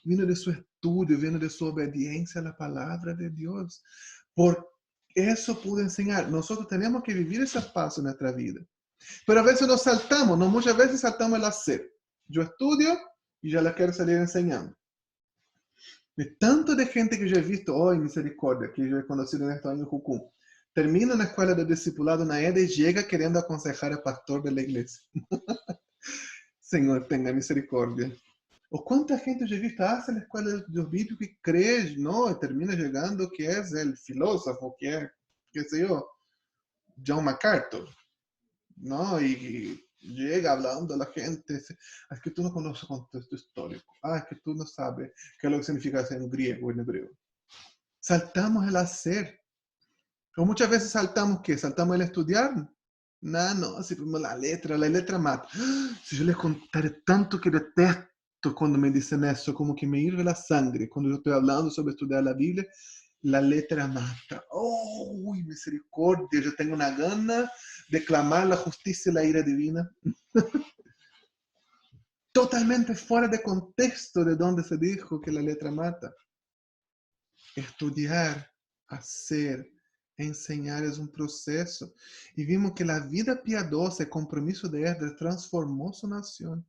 vino de su estudio, vino de su obediencia a la palabra de Dios. Por eso pude enseñar. Nosotros tenemos que vivir ese paso en nuestra vida. Pero a veces nos saltamos, no muchas veces saltamos el hacer. Yo estudio y ya la quiero salir enseñando. De tanto de gente que yo he visto hoy, misericordia, que yo he conocido en estos años en Jucum, termina na escola de discipulado na EDA e chega querendo aconselhar o pastor da igreja. Senhor, tenha misericórdia. O quanta gente eu já visto hace na escola de vídeo que crê, não, e termina chegando que é o filósofo, que é, que sei eu, John MacArthur, não? E chega falando a la gente, es que tu não conoces o contexto histórico, es que tu não sabes que é o que significa ser em griego ou em hebreu. Saltamos el hacer. O muchas veces saltamos, ¿qué? Saltamos el estudiar. No, no, si primero la letra mata. Si yo les contaré tanto que detesto cuando me dicen eso, como que me hierve la sangre, cuando yo estoy hablando sobre estudiar la Biblia, la letra mata. ¡Oh, uy, misericordia! Yo tengo una gana de clamar la justicia y la ira divina. Totalmente fuera de contexto de donde se dijo que la letra mata. Estudiar, hacer, enseñar es un proceso. Y vimos que la vida piadosa, el compromiso de Esdras transformó su nación.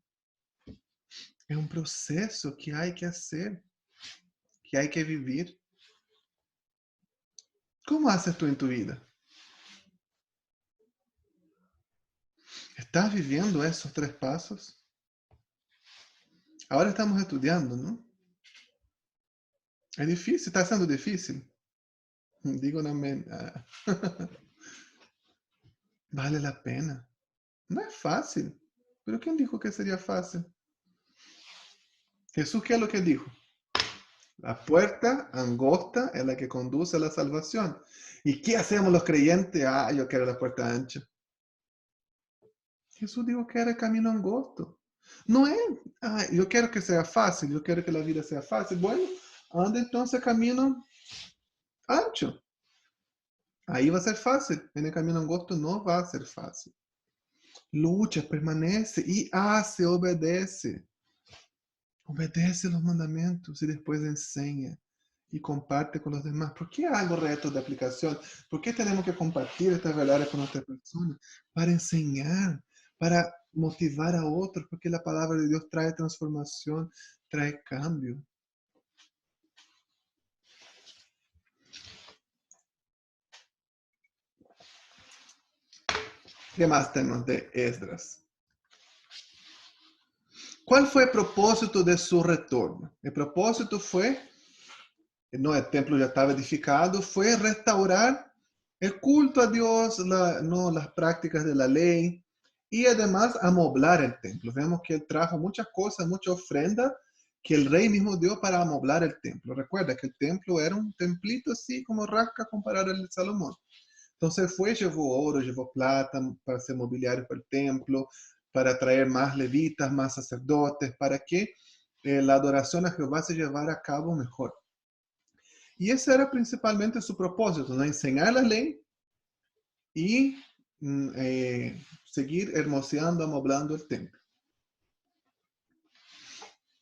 Es un proceso que hay que hacer, que hay que vivir. ¿Cómo haces tú en tu vida? ¿Estás viviendo esos 3 pasos? Ahora estamos estudiando, ¿no? Es difícil, está siendo difícil. Digo, no me... Vale la pena. No es fácil. Pero ¿quién dijo que sería fácil? Jesús, ¿qué es lo que dijo? La puerta angosta es la que conduce a la salvación. ¿Y qué hacemos los creyentes? Yo quiero la puerta ancha. Jesús dijo que era el camino angosto. No es, yo quiero que sea fácil, yo quiero que la vida sea fácil. Bueno, anda entonces camino ancho. Ahí va a ser fácil. En el camino angosto no va a ser fácil. Lucha, permanece y hace, obedece. Obedece los mandamientos y después enseña y comparte con los demás. ¿Por qué hago retos de aplicación? ¿Por qué tenemos que compartir estas verdades con otras personas? Para enseñar, para motivar a otros, porque la palabra de Dios trae transformación, trae cambio. ¿Qué más tenemos de Esdras? ¿Cuál fue el propósito de su retorno? El propósito fue, no, el templo ya estaba edificado, fue restaurar el culto a Dios, las prácticas de la ley y además amoblar el templo. Vemos que él trajo muchas cosas, mucha ofrenda que el rey mismo dio para amoblar el templo. Recuerda que el templo era un templito así como rasca comparado al de Salomón. Entonces fue, llevó oro, llevó plata para hacer mobiliario para el templo, para traer más levitas, más sacerdotes, para que la adoración a Jehová se llevara a cabo mejor. Y ese era principalmente su propósito, ¿no? Enseñar la ley y seguir hermoseando, amoblando el templo.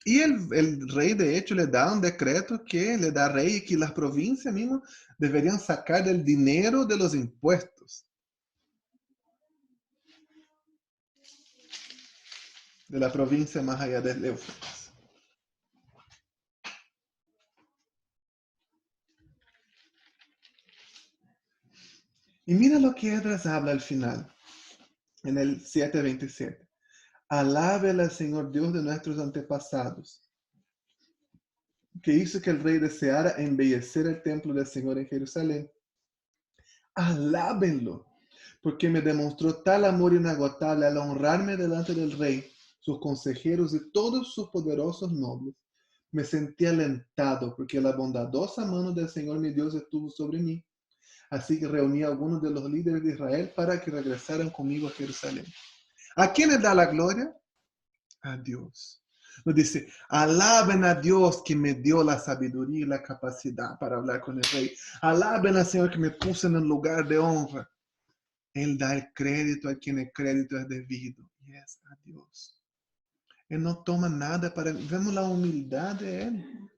Y el rey, de hecho, le da un decreto que le da rey que las provincias mismas deberían sacar el dinero de los impuestos. De la provincia más allá del Éufrates. Y mira lo que Esdras habla al final, en el 7:27. Alábele al Señor Dios de nuestros antepasados, que hizo que el rey deseara embellecer el templo del Señor en Jerusalén. Alábenlo, porque me demostró tal amor inagotable al honrarme delante del rey, sus consejeros y todos sus poderosos nobles. Me sentí alentado, porque la bondadosa mano del Señor mi Dios estuvo sobre mí. Así que reuní a algunos de los líderes de Israel para que regresaran conmigo a Jerusalén. ¿A quién le da la gloria? A Dios. Nos dice, alaben a Dios que me dio la sabiduría y la capacidad para hablar con el rey. Alaben al Señor que me puso en un lugar de honra. Él da el crédito a quien el crédito es debido, y es a Dios. Él no toma nada para... Vemos la humildad de Él.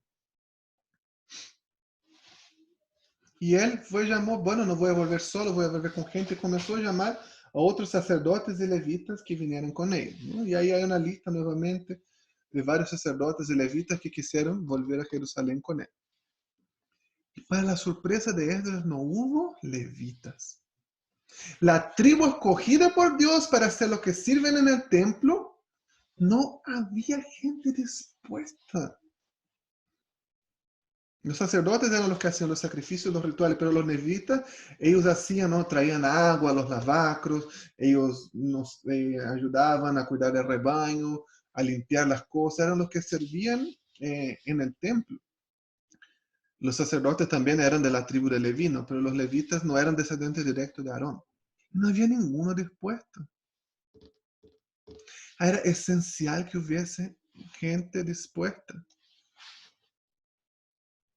Y Él llamó, bueno, no voy a volver solo, voy a volver con gente, y comenzó a llamar a otros sacerdotes y levitas que vinieron con Él, ¿no? Y ahí hay una lista nuevamente de varios sacerdotes y levitas que quisieron volver a Jerusalén con Él. Y para la sorpresa de Esdras no hubo levitas. La tribu escogida por Dios para hacer lo que sirven en el templo, no había gente dispuesta. Los sacerdotes eran los que hacían los sacrificios, los rituales, pero los levitas, ellos hacían, ¿no? Traían agua a los lavacros, ellos nos ayudaban a cuidar del rebaño, a limpiar las cosas, eran los que servían en el templo. Los sacerdotes también eran de la tribu de Leví, ¿no? Pero los levitas no eran descendientes directos de Aarón. No había ninguno dispuesto. Era esencial que hubiese gente dispuesta.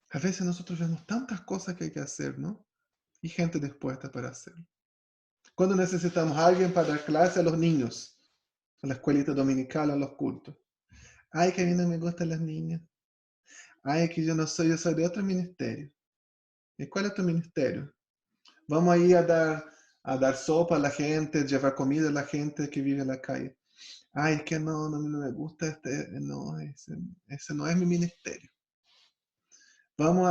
A veces nosotros vemos tantas cosas que hay que hacer, ¿no? Y gente dispuesta para hacerlo. Cuando necesitamos a alguien para dar clase a los niños, a la escuelita dominical, a los cultos. Ay, que a mí no me gustan las niñas. Ay, que yo soy de otro ministerio. ¿Y cuál es tu ministerio? Vamos a ir a dar sopa a la gente, llevar comida a la gente que vive en la calle. Ay, es que no me gusta no, ese no es mi ministerio. Vamos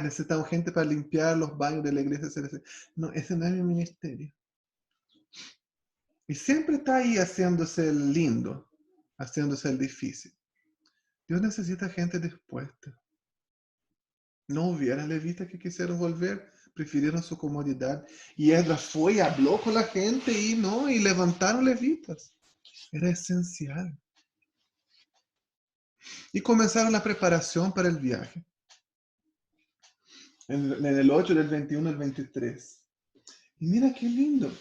necesitamos gente para limpiar los baños de la iglesia. No, ese no es mi ministerio. Y siempre está ahí haciéndose el lindo, haciéndose el difícil. Dios necesita gente dispuesta. No hubiera levitas que quisieron volver, prefirieron su comodidad. Y Esdras fue y habló con la gente y levantaron levitas. Era esencial. Y comenzaron la preparación para el viaje. En el 8 del 21 al 23. Y mira qué lindo.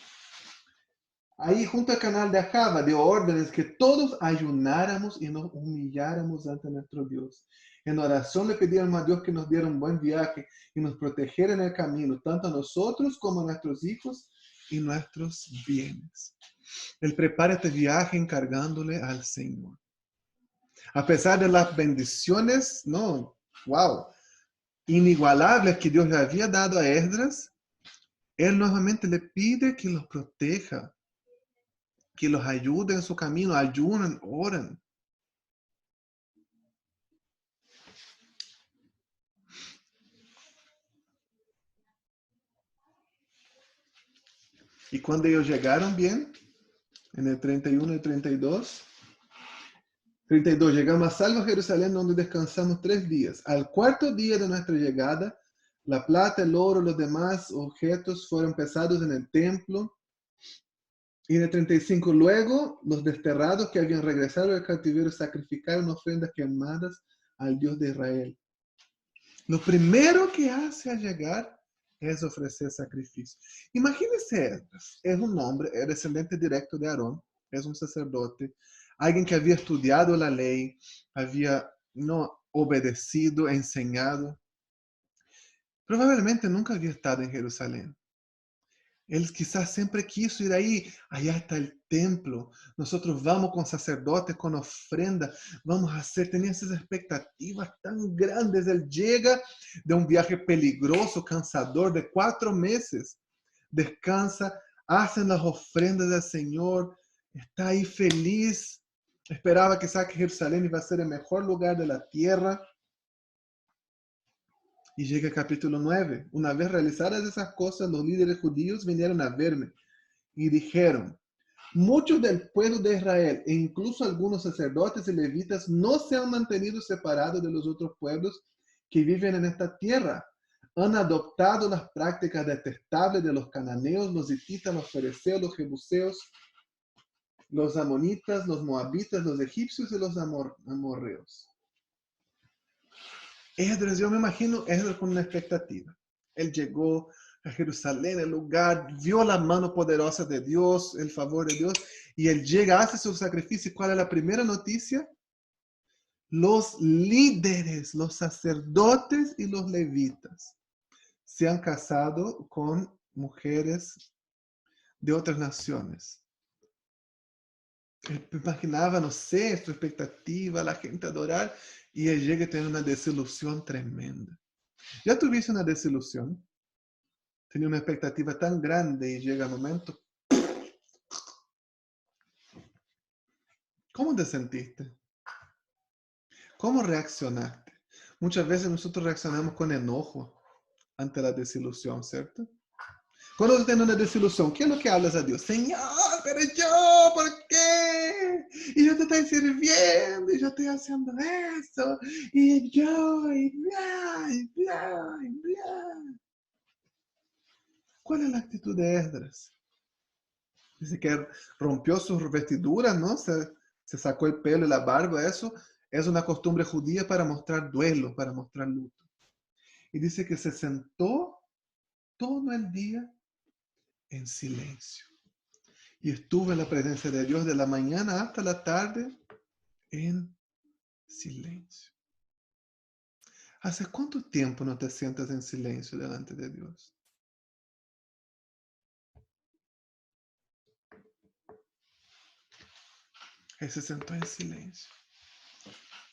Ahí junto al canal de Ahava dio órdenes que todos ayunáramos y nos humilláramos ante nuestro Dios. En oración le pedíamos a Dios que nos diera un buen viaje y nos protegiera en el camino, tanto a nosotros como a nuestros hijos y nuestros bienes. Él prepara este viaje encargándole al Señor. A pesar de las bendiciones, inigualables que Dios le había dado a Esdras, Él nuevamente le pide que los proteja, que los ayude en su camino, ayunan, oran. Y cuando ellos llegaron bien, en el 31 y 32, llegamos a salvo a Jerusalén, donde descansamos 3 días. Al cuarto día de nuestra llegada, la plata, el oro, los demás objetos fueron pesados en el templo. Y en el 35, luego, los desterrados que habían regresado del cautiverio sacrificaron ofrendas quemadas al Dios de Israel. Lo primero que hace al llegar es ofrecer sacrificio. Imagínense, es un hombre, es descendiente directo de Aarón, es un sacerdote, alguien que había estudiado la ley, había obedecido, enseñado. Probablemente nunca había estado en Jerusalén. Él quizás siempre quiso ir ahí. Allá está el templo. Nosotros vamos con sacerdotes, con ofrenda. Vamos a hacer, tenía esas expectativas tan grandes. Él llega de un viaje peligroso, cansador, de 4 meses. Descansa, hacen las ofrendas del Señor. Está ahí feliz. Esperaba que Jerusalén iba a ser el mejor lugar de la tierra. Y llega el capítulo 9. Una vez realizadas esas cosas, los líderes judíos vinieron a verme y dijeron: muchos del pueblo de Israel e incluso algunos sacerdotes y levitas no se han mantenido separados de los otros pueblos que viven en esta tierra. Han adoptado las prácticas detestables de los cananeos, los hititas, los fereceos, los jebuseos, los amonitas, los moabitas, los egipcios y los amorreos. Esdras, yo me imagino Esdras con una expectativa. Él llegó a Jerusalén, el lugar, vio la mano poderosa de Dios, el favor de Dios, y él llega, hace su sacrificio. ¿Cuál es la primera noticia? Los líderes, los sacerdotes y los levitas se han casado con mujeres de otras naciones. Él imaginaba, no sé, su expectativa, la gente adorar, y él llega a tener una desilusión tremenda. ¿Ya tuviste una desilusión? Tenía una expectativa tan grande y llega el momento. ¿Cómo te sentiste? ¿Cómo reaccionaste? Muchas veces nosotros reaccionamos con enojo ante la desilusión, ¿cierto? Cuando tú tienes una desilusión, ¿qué es lo que hablas a Dios? Señor, pero yo, ¿por qué? Y yo te estoy sirviendo, y yo estoy haciendo eso, y yo, y bla, y bla, y bla. ¿Cuál es la actitud de Esdras? Dice que rompió sus vestiduras, ¿no? Se sacó el pelo y la barba, eso es una costumbre judía para mostrar duelo, para mostrar luto. Y dice que se sentó todo el día en silencio. Y estuvo en la presencia de Dios de la mañana hasta la tarde en silencio. ¿Hace cuánto tiempo no te sientas en silencio delante de Dios? Él se sentó en silencio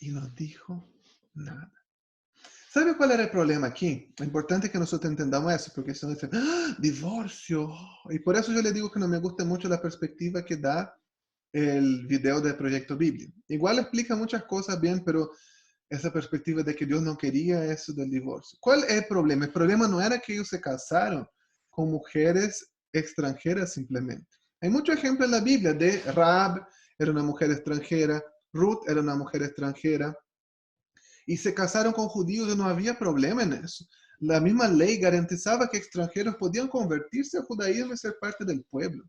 y no dijo nada. ¿Sabe cuál era el problema aquí? Es importante que nosotros entendamos eso, porque si no dicen, ¡ah, divorcio! Y por eso yo le digo que no me gusta mucho la perspectiva que da el video del Proyecto Biblia. Igual explica muchas cosas bien, pero esa perspectiva de que Dios no quería eso del divorcio. ¿Cuál es el problema? El problema no era que ellos se casaron con mujeres extranjeras simplemente. Hay muchos ejemplos en la Biblia de Rahab, era una mujer extranjera, Ruth era una mujer extranjera, y se casaron con judíos y no había problema en eso. La misma ley garantizaba que extranjeros podían convertirse al judaísmo y ser parte del pueblo.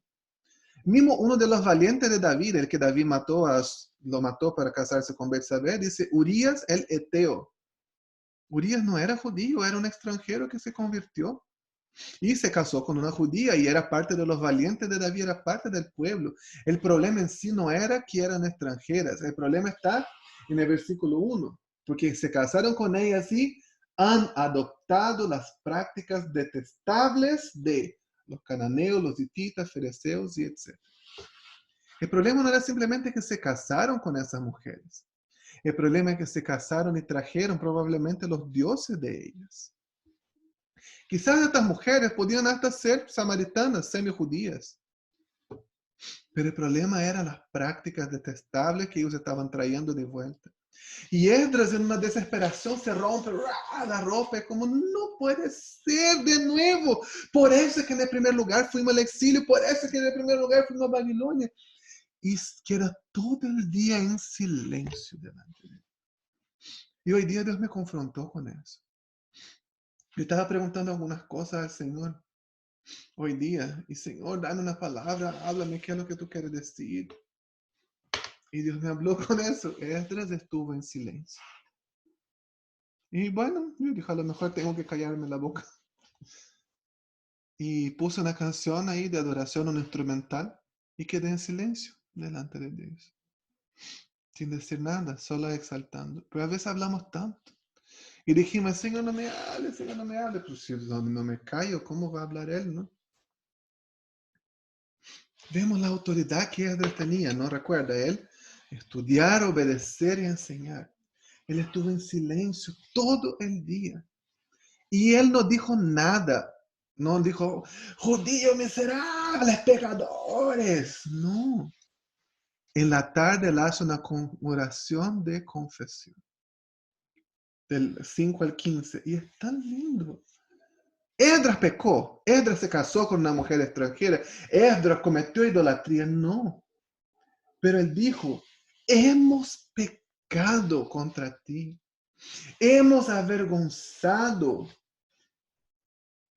Mismo uno de los valientes de David, el que David lo mató para casarse con Betsabé, dice Urías el Eteo. Urías no era judío, era un extranjero que se convirtió y se casó con una judía y era parte de los valientes de David, era parte del pueblo. El problema en sí no era que eran extranjeras, el problema está en el versículo 1, porque se casaron con ellas y han adoptado las prácticas detestables de los cananeos, los hititas, fereceos y etc. El problema no era simplemente que se casaron con esas mujeres. El problema es que se casaron y trajeron probablemente los dioses de ellas. Quizás estas mujeres podían hasta ser samaritanas, semi-judías. Pero el problema eran las prácticas detestables que ellos estaban trayendo de vuelta. Y Esdras en una desesperación se rompe la ropa, es como, no puede ser de nuevo. Por eso es que en el primer lugar fuimos al exilio, por eso es que en el primer lugar fuimos a Babilonia. Y queda todo el día en silencio delante de él. Y hoy día Dios me confrontó con eso. Yo estaba preguntando algunas cosas al Señor hoy día. Y Señor, dame una palabra, háblame, ¿qué es lo que tú quieres decir? Y Dios me habló con eso. Esdras estuvo en silencio. Y bueno, yo dije, a lo mejor tengo que callarme la boca. Y puse una canción ahí de adoración, un instrumental, y quedé en silencio delante de Dios. Sin decir nada, solo exaltando. Pero a veces hablamos tanto. Y dijimos, Señor, no me hable, Señor, no me hable. Pues si no me callo, ¿cómo va a hablar Él, no? Vemos la autoridad que Esdras tenía, ¿no? Recuerda, él estudiar, obedecer y enseñar. Él estuvo en silencio todo el día. Y él no dijo nada. No dijo, judíos miserables, pecadores. No. En la tarde él hace una oración de confesión. Del 5 al 15. Y es tan lindo. Esdras pecó. Esdras se casó con una mujer extranjera. Esdras cometió idolatría. No. Pero él dijo, hemos pecado contra ti. Hemos avergonzado.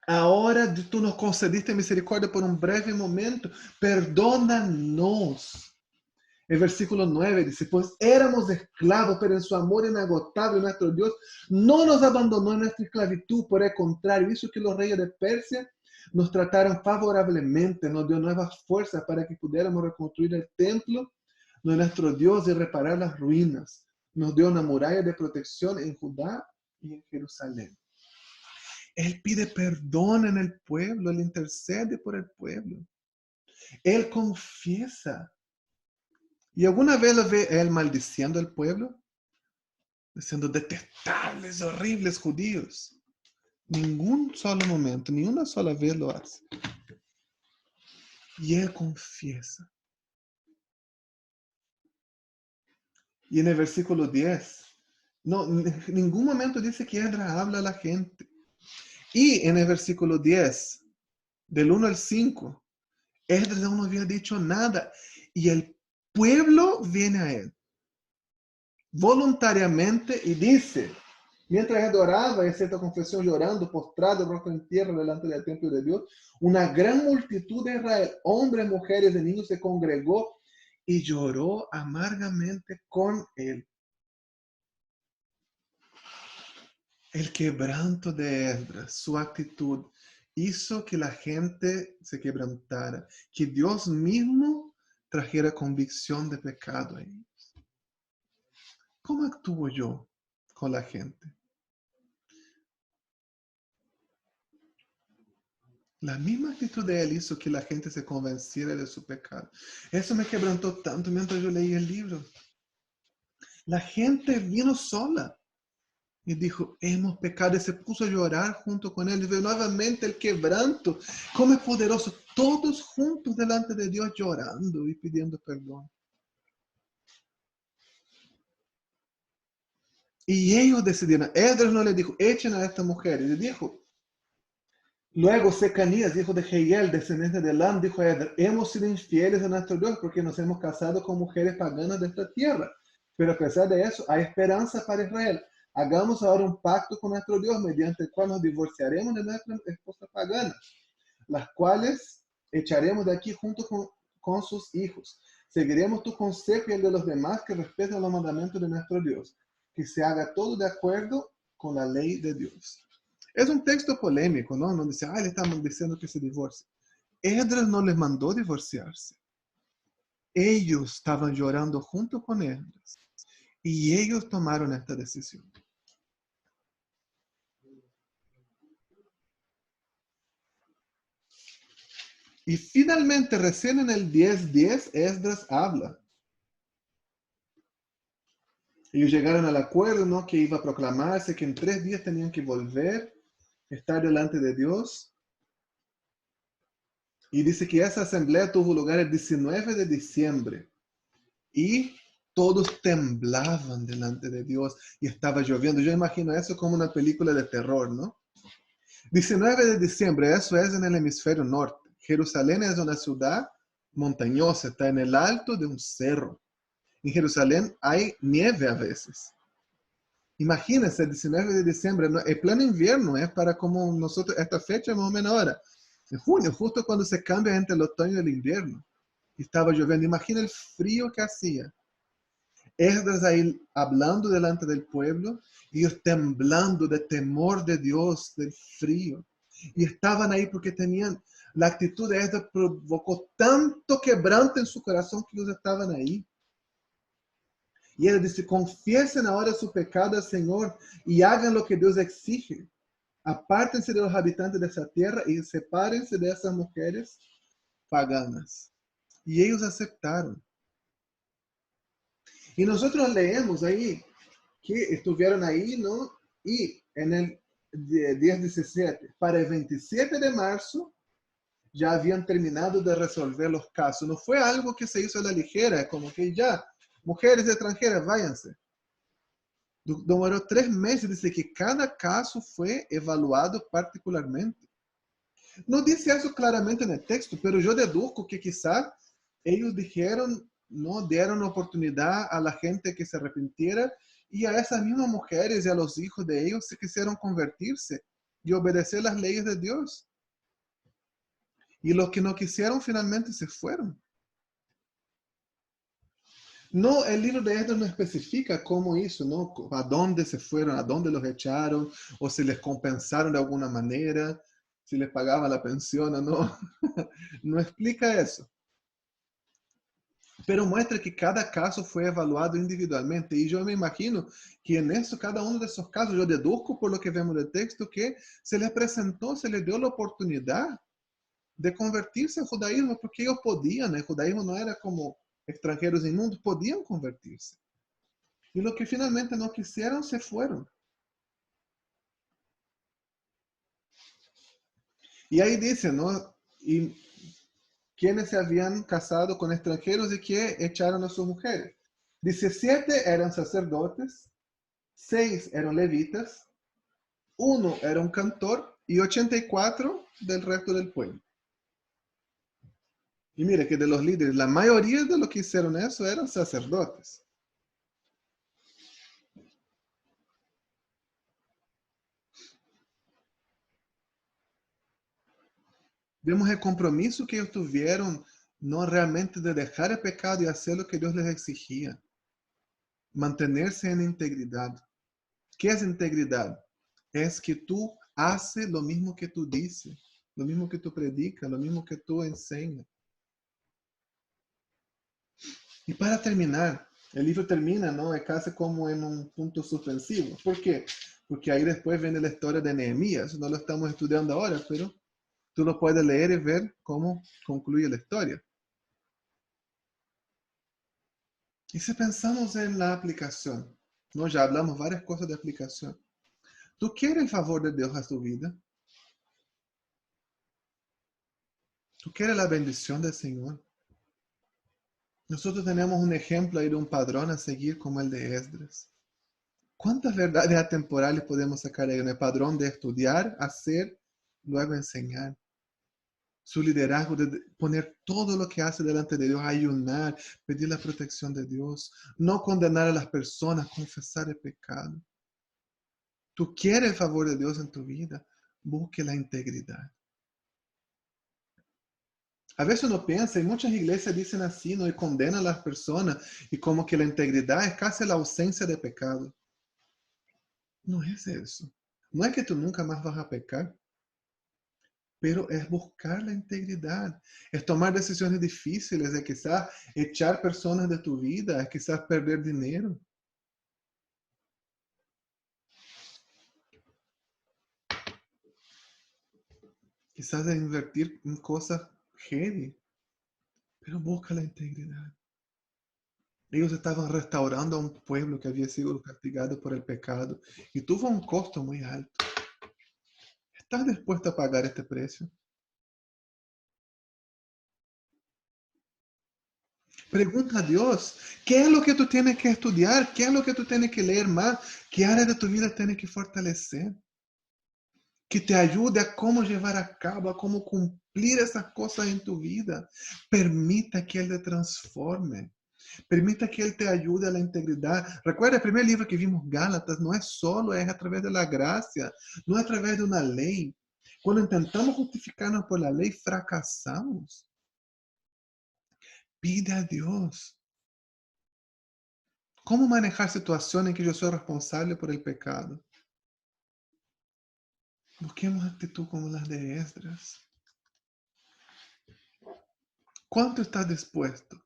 Ahora tú nos concediste misericordia por un breve momento. Perdónanos. El versículo 9 dice, pues éramos esclavos, pero en su amor inagotable nuestro Dios no nos abandonó en nuestra esclavitud. Por el contrario, hizo que los reyes de Persia nos trataron favorablemente, nos dio nuevas fuerzas para que pudiéramos reconstruir el templo de nuestro Dios y reparar las ruinas. Nos dio una muralla de protección en Judá y en Jerusalén. Él pide perdón en el pueblo, él intercede por el pueblo. Él confiesa. ¿Y alguna vez lo ve él maldiciendo al pueblo? Diciendo detestables, horribles judíos. Ningún solo momento, ni una sola vez lo hace. Y él confiesa. Y en el versículo 10, no, en ningún momento dice que Esdras habla a la gente. Y en el versículo 10, del 1 al 5, Esdras aún no había dicho nada. Y el pueblo viene a él voluntariamente y dice, mientras adoraba, excepto confesión, llorando, postrado, rostro en tierra delante del templo de Dios, una gran multitud de Israel, hombres, mujeres y niños, se congregó y lloró amargamente con él. El quebranto de Esdras, su actitud, hizo que la gente se quebrantara, que Dios mismo trajera convicción de pecado a ellos. ¿Cómo actúo yo con la gente? La misma actitud de él hizo que la gente se convenciera de su pecado. Eso me quebrantó tanto mientras yo leía el libro. La gente vino sola y dijo, hemos pecado, y se puso a llorar junto con él. Y veo nuevamente el quebranto. Cómo es poderoso, todos juntos delante de Dios llorando y pidiendo perdón. Y ellos decidieron, Esdras no le dijo, echen a esta mujer. Y le dijo, luego Secanías, hijo de Jehiel, descendiente de Elam, dijo a Esdras, hemos sido infieles a nuestro Dios porque nos hemos casado con mujeres paganas de esta tierra. Pero a pesar de eso, hay esperanza para Israel. Hagamos ahora un pacto con nuestro Dios, mediante el cual nos divorciaremos de nuestras esposas paganas, las cuales echaremos de aquí junto con sus hijos. Seguiremos tu consejo y el de los demás que respeten los mandamientos de nuestro Dios, que se haga todo de acuerdo con la ley de Dios. Es un texto polémico, ¿no? Donde dice, le estamos diciendo que se divorcie. Esdras no les mandó divorciarse. Ellos estaban llorando junto con Esdras. Y ellos tomaron esta decisión. Y finalmente, recién en el 10:10, Esdras habla. Ellos llegaron al acuerdo, ¿no? Que iba a proclamarse que en 3 días tenían que volver, estar delante de Dios. Y dice que esa asamblea tuvo lugar el 19 de diciembre. Y todos temblaban delante de Dios y estaba lloviendo. Yo imagino eso como una película de terror, ¿no? 19 de diciembre, eso es en el hemisferio norte. Jerusalén es una ciudad montañosa, está en el alto de un cerro. En Jerusalén hay nieve a veces. Imagínense, el 19 de diciembre, ¿no? El pleno invierno es para como nosotros, esta fecha más o menos ahora, en junio, justo cuando se cambia entre el otoño y el invierno. Y estaba lloviendo. Imagina el frío que hacía. Esdras ahí hablando delante del pueblo, y ellos temblando de temor de Dios, del frío. Y estaban ahí porque tenían, la actitud de Esdras provocó tanto quebranto en su corazón que ellos estaban ahí. Y él dice, confiesen ahora su pecado al Señor y hagan lo que Dios exige. Apártense de los habitantes de esa tierra y sepárense de esas mujeres paganas. Y ellos aceptaron. Y nosotros leemos ahí que estuvieron ahí, ¿no? Y en el 10:17, para el 27 de marzo, ya habían terminado de resolver los casos. No fue algo que se hizo a la ligera, como que ya, mujeres extranjeras, váyanse. Demoró 3 meses, dice que cada caso fue evaluado particularmente. No dice eso claramente en el texto, pero yo deduzco que quizá ellos dijeron, no dieron oportunidad a la gente que se arrepintiera y a esas mismas mujeres y a los hijos de ellos se quisieron convertirse y obedecer las leyes de Dios. Y los que no quisieron finalmente se fueron. No, el libro de Esdras no especifica cómo hizo, ¿no? A dónde se fueron, a dónde los echaron, o si les compensaron de alguna manera, si les pagaban la pensión o no. No explica eso. Pero muestra que cada caso fue evaluado individualmente. Y yo me imagino que en eso, cada uno de esos casos, yo deduzco por lo que vemos del texto, que se les presentó, se les dio la oportunidad de convertirse al judaísmo, porque ellos podían, el judaísmo no era como extranjeros inmundos, podían convertirse. Y los que finalmente no quisieron se fueron. Y ahí dice, ¿no? Y quienes se habían casado con extranjeros y que echaron a sus mujeres. 17 eran sacerdotes, 6 eran levitas, 1 era un cantor y 84 del resto del pueblo. Y mire que de los líderes, la mayoría de los que hicieron eso eran sacerdotes. Vemos el compromiso que ellos tuvieron, no realmente de dejar el pecado y hacer lo que Dios les exigía. Mantenerse en integridad. ¿Qué es integridad? Es que tú haces lo mismo que tú dices, lo mismo que tú predicas, lo mismo que tú enseñas. Y para terminar, el libro termina, ¿no? Es casi como en un punto suspensivo. ¿Por qué? Porque ahí después viene la historia de Nehemías. No lo estamos estudiando ahora, pero tú lo puedes leer y ver cómo concluye la historia. Y si pensamos en la aplicación, ¿no? Ya hablamos varias cosas de aplicación. ¿Tú quieres el favor de Dios a tu vida? ¿Tú quieres la bendición del Señor? Nosotros tenemos un ejemplo ahí de un padrón a seguir como el de Esdras. ¿Cuántas verdades atemporales podemos sacar ahí en el padrón de estudiar, hacer, luego enseñar? Su liderazgo de poner todo lo que hace delante de Dios, ayunar, pedir la protección de Dios, no condenar a las personas, confesar el pecado. Tú quieres el favor de Dios en tu vida, busque la integridad. A veces uno piensa, y muchas iglesias dicen así, ¿no? Y condenan a las personas, y como que la integridad es casi la ausencia de pecado. No es eso. No es que tú nunca más vas a pecar, pero es buscar la integridad, es tomar decisiones difíciles, es quizás echar personas de tu vida, es quizás perder dinero. Quizás es invertir en cosas heavy, pero busca la integridad. Ellos estaban restaurando a un pueblo que había sido castigado por el pecado y tuvo un costo muy alto. ¿Estás dispuesto a pagar este precio? Pregunta a Dios, ¿qué es lo que tú tienes que estudiar? ¿Qué es lo que tú tienes que leer más? ¿Qué área de tu vida tienes que fortalecer? Que te ayude a cómo llevar a cabo, a cómo cumplir esas cosas en tu vida. Permita que Él te transforme. Permita que Él te ayude a la integridad. Recuerda, el primer libro que vimos, Gálatas, no es solo, es a través de la gracia, no es a través de una ley. Cuando intentamos justificarnos por la ley, fracasamos. Pide a Dios. ¿Cómo manejar situaciones en que yo soy responsable por el pecado? Busquemos actitud como las de Esdras. ¿Cuánto estás dispuesto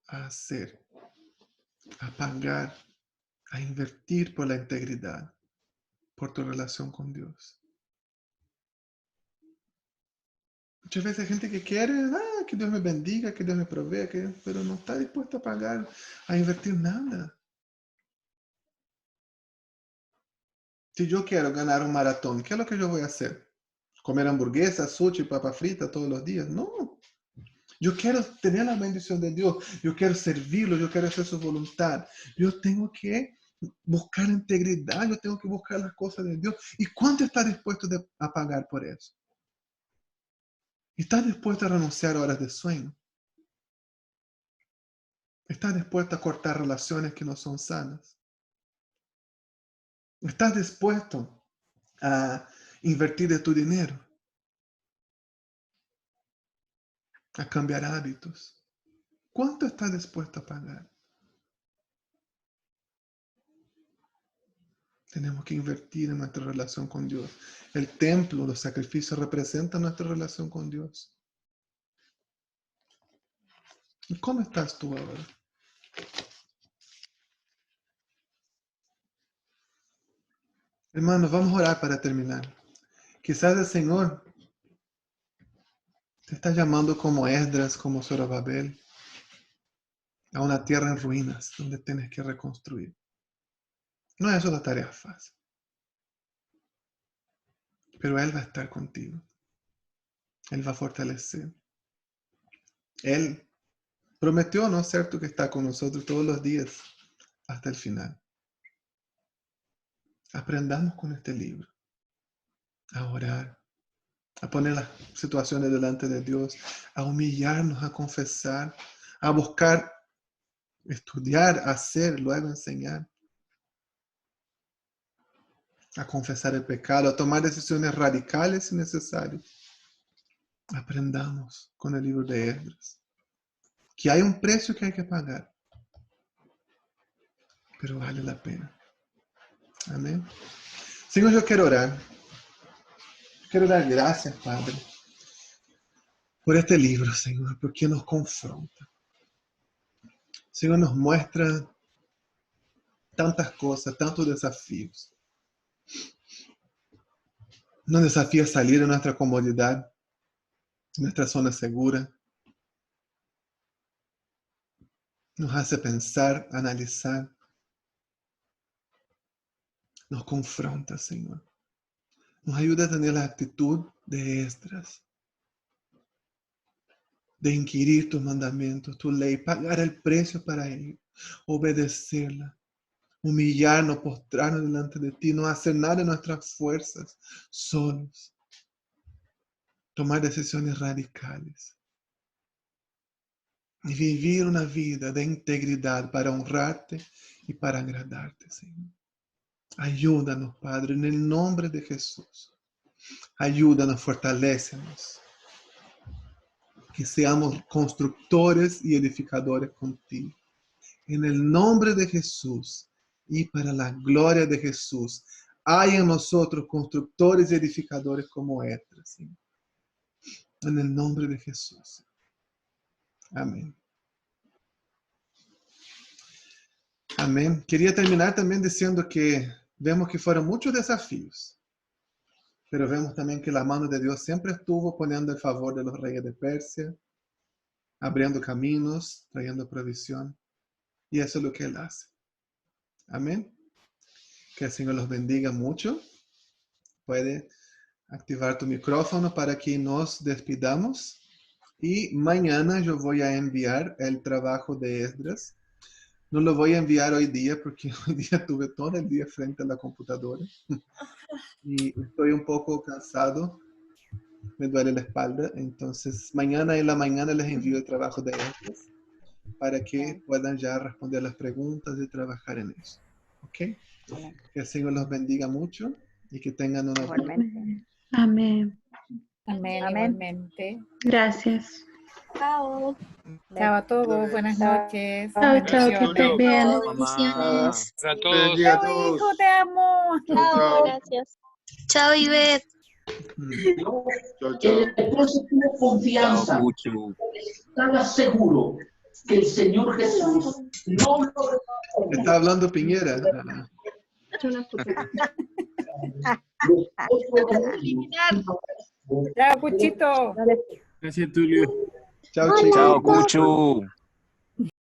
a hacer, a pagar, a invertir por la integridad, por tu relación con Dios? Muchas veces hay gente que quiere, que Dios me bendiga, que Dios me provea, pero no está dispuesto a pagar, a invertir nada. Si yo quiero ganar un maratón, ¿qué es lo que yo voy a hacer? ¿Comer hamburguesas, sushi, papa frita todos los días? No. Yo quiero tener la bendición de Dios. Yo quiero servirlo. Yo quiero hacer su voluntad. Yo tengo que buscar integridad. Yo tengo que buscar las cosas de Dios. ¿Y cuánto estás dispuesto a pagar por eso? ¿Estás dispuesto a renunciar a horas de sueño? ¿Estás dispuesto a cortar relaciones que no son sanas? ¿Estás dispuesto a invertir de tu dinero? ¿A cambiar hábitos? ¿Cuánto estás dispuesto a pagar? Tenemos que invertir en nuestra relación con Dios. El templo, los sacrificios representan nuestra relación con Dios. ¿Y cómo estás tú ahora? Hermanos, vamos a orar para terminar. Quizás el Señor Te está llamando como Esdras, como Zorobabel, a una tierra en ruinas donde tienes que reconstruir. No es una tarea fácil, pero Él va a estar contigo. Él va a fortalecer. Él prometió, ¿no es cierto?, que está con nosotros todos los días hasta el final. Aprendamos con este libro a orar, a poner las situaciones delante de Dios, a humillarnos, a confesar, a buscar, estudiar, hacer, luego enseñar, a confesar el pecado, a tomar decisiones radicales si necesario. Aprendamos con el libro de Esdras que hay un precio que hay que pagar, pero vale la pena. Amén. Señor, yo quiero orar. Quiero dar gracias, Padre, por este libro, Señor, porque nos confronta. Señor, nos muestra tantas cosas, tantos desafíos. Nos desafía a salir de nuestra comodidad, nuestra zona segura. Nos hace pensar, analizar. Nos confronta, Señor. Nos ayuda a tener la actitud de Esdras, de inquirir tus mandamientos, tu ley, pagar el precio para ello, obedecerla, humillarnos, postrarnos delante de ti, no hacer nada de nuestras fuerzas, solos, tomar decisiones radicales y vivir una vida de integridad para honrarte y para agradarte, Señor. Ayúdanos, Padre, en el nombre de Jesús. Ayúdanos, fortalécenos. Que seamos constructores y edificadores contigo. En el nombre de Jesús y para la gloria de Jesús, hay en nosotros constructores y edificadores como Esdras, Señor. En el nombre de Jesús. Amén. Amén. Quería terminar también diciendo que vemos que fueron muchos desafíos, pero vemos también que la mano de Dios siempre estuvo poniendo el favor de los reyes de Persia, abriendo caminos, trayendo provisión, y eso es lo que Él hace. Amén. Que el Señor los bendiga mucho. Puede activar tu micrófono para que nos despidamos. Y mañana yo voy a enviar el trabajo de Esdras. No lo voy a enviar hoy día porque hoy día tuve todo el día frente a la computadora. Y estoy un poco cansado. Me duele la espalda. Entonces mañana en la mañana les envío el trabajo de Esdras para que puedan ya responder las preguntas y trabajar en eso. ¿Ok? Que el Señor los bendiga mucho y que tengan una buena. Amén. Amén, Amén. igualmente. Gracias. Chao. Chao a todos, buenas noches. Chao, chao, que bendiciones. estés bien. Bendiciones. Para todos. Bendiga a Chao, todos. hijo, te amo. Chao, gracias. Chao, Ivette. Chao, El chao. esposo tuvo confianza, Chao, Cucho. estaba seguro que el Señor Jesús no lo Está hablando Piñera. Chao, Cuchito. Gracias, Tulio. Chao, chicos. Chao, Cucho.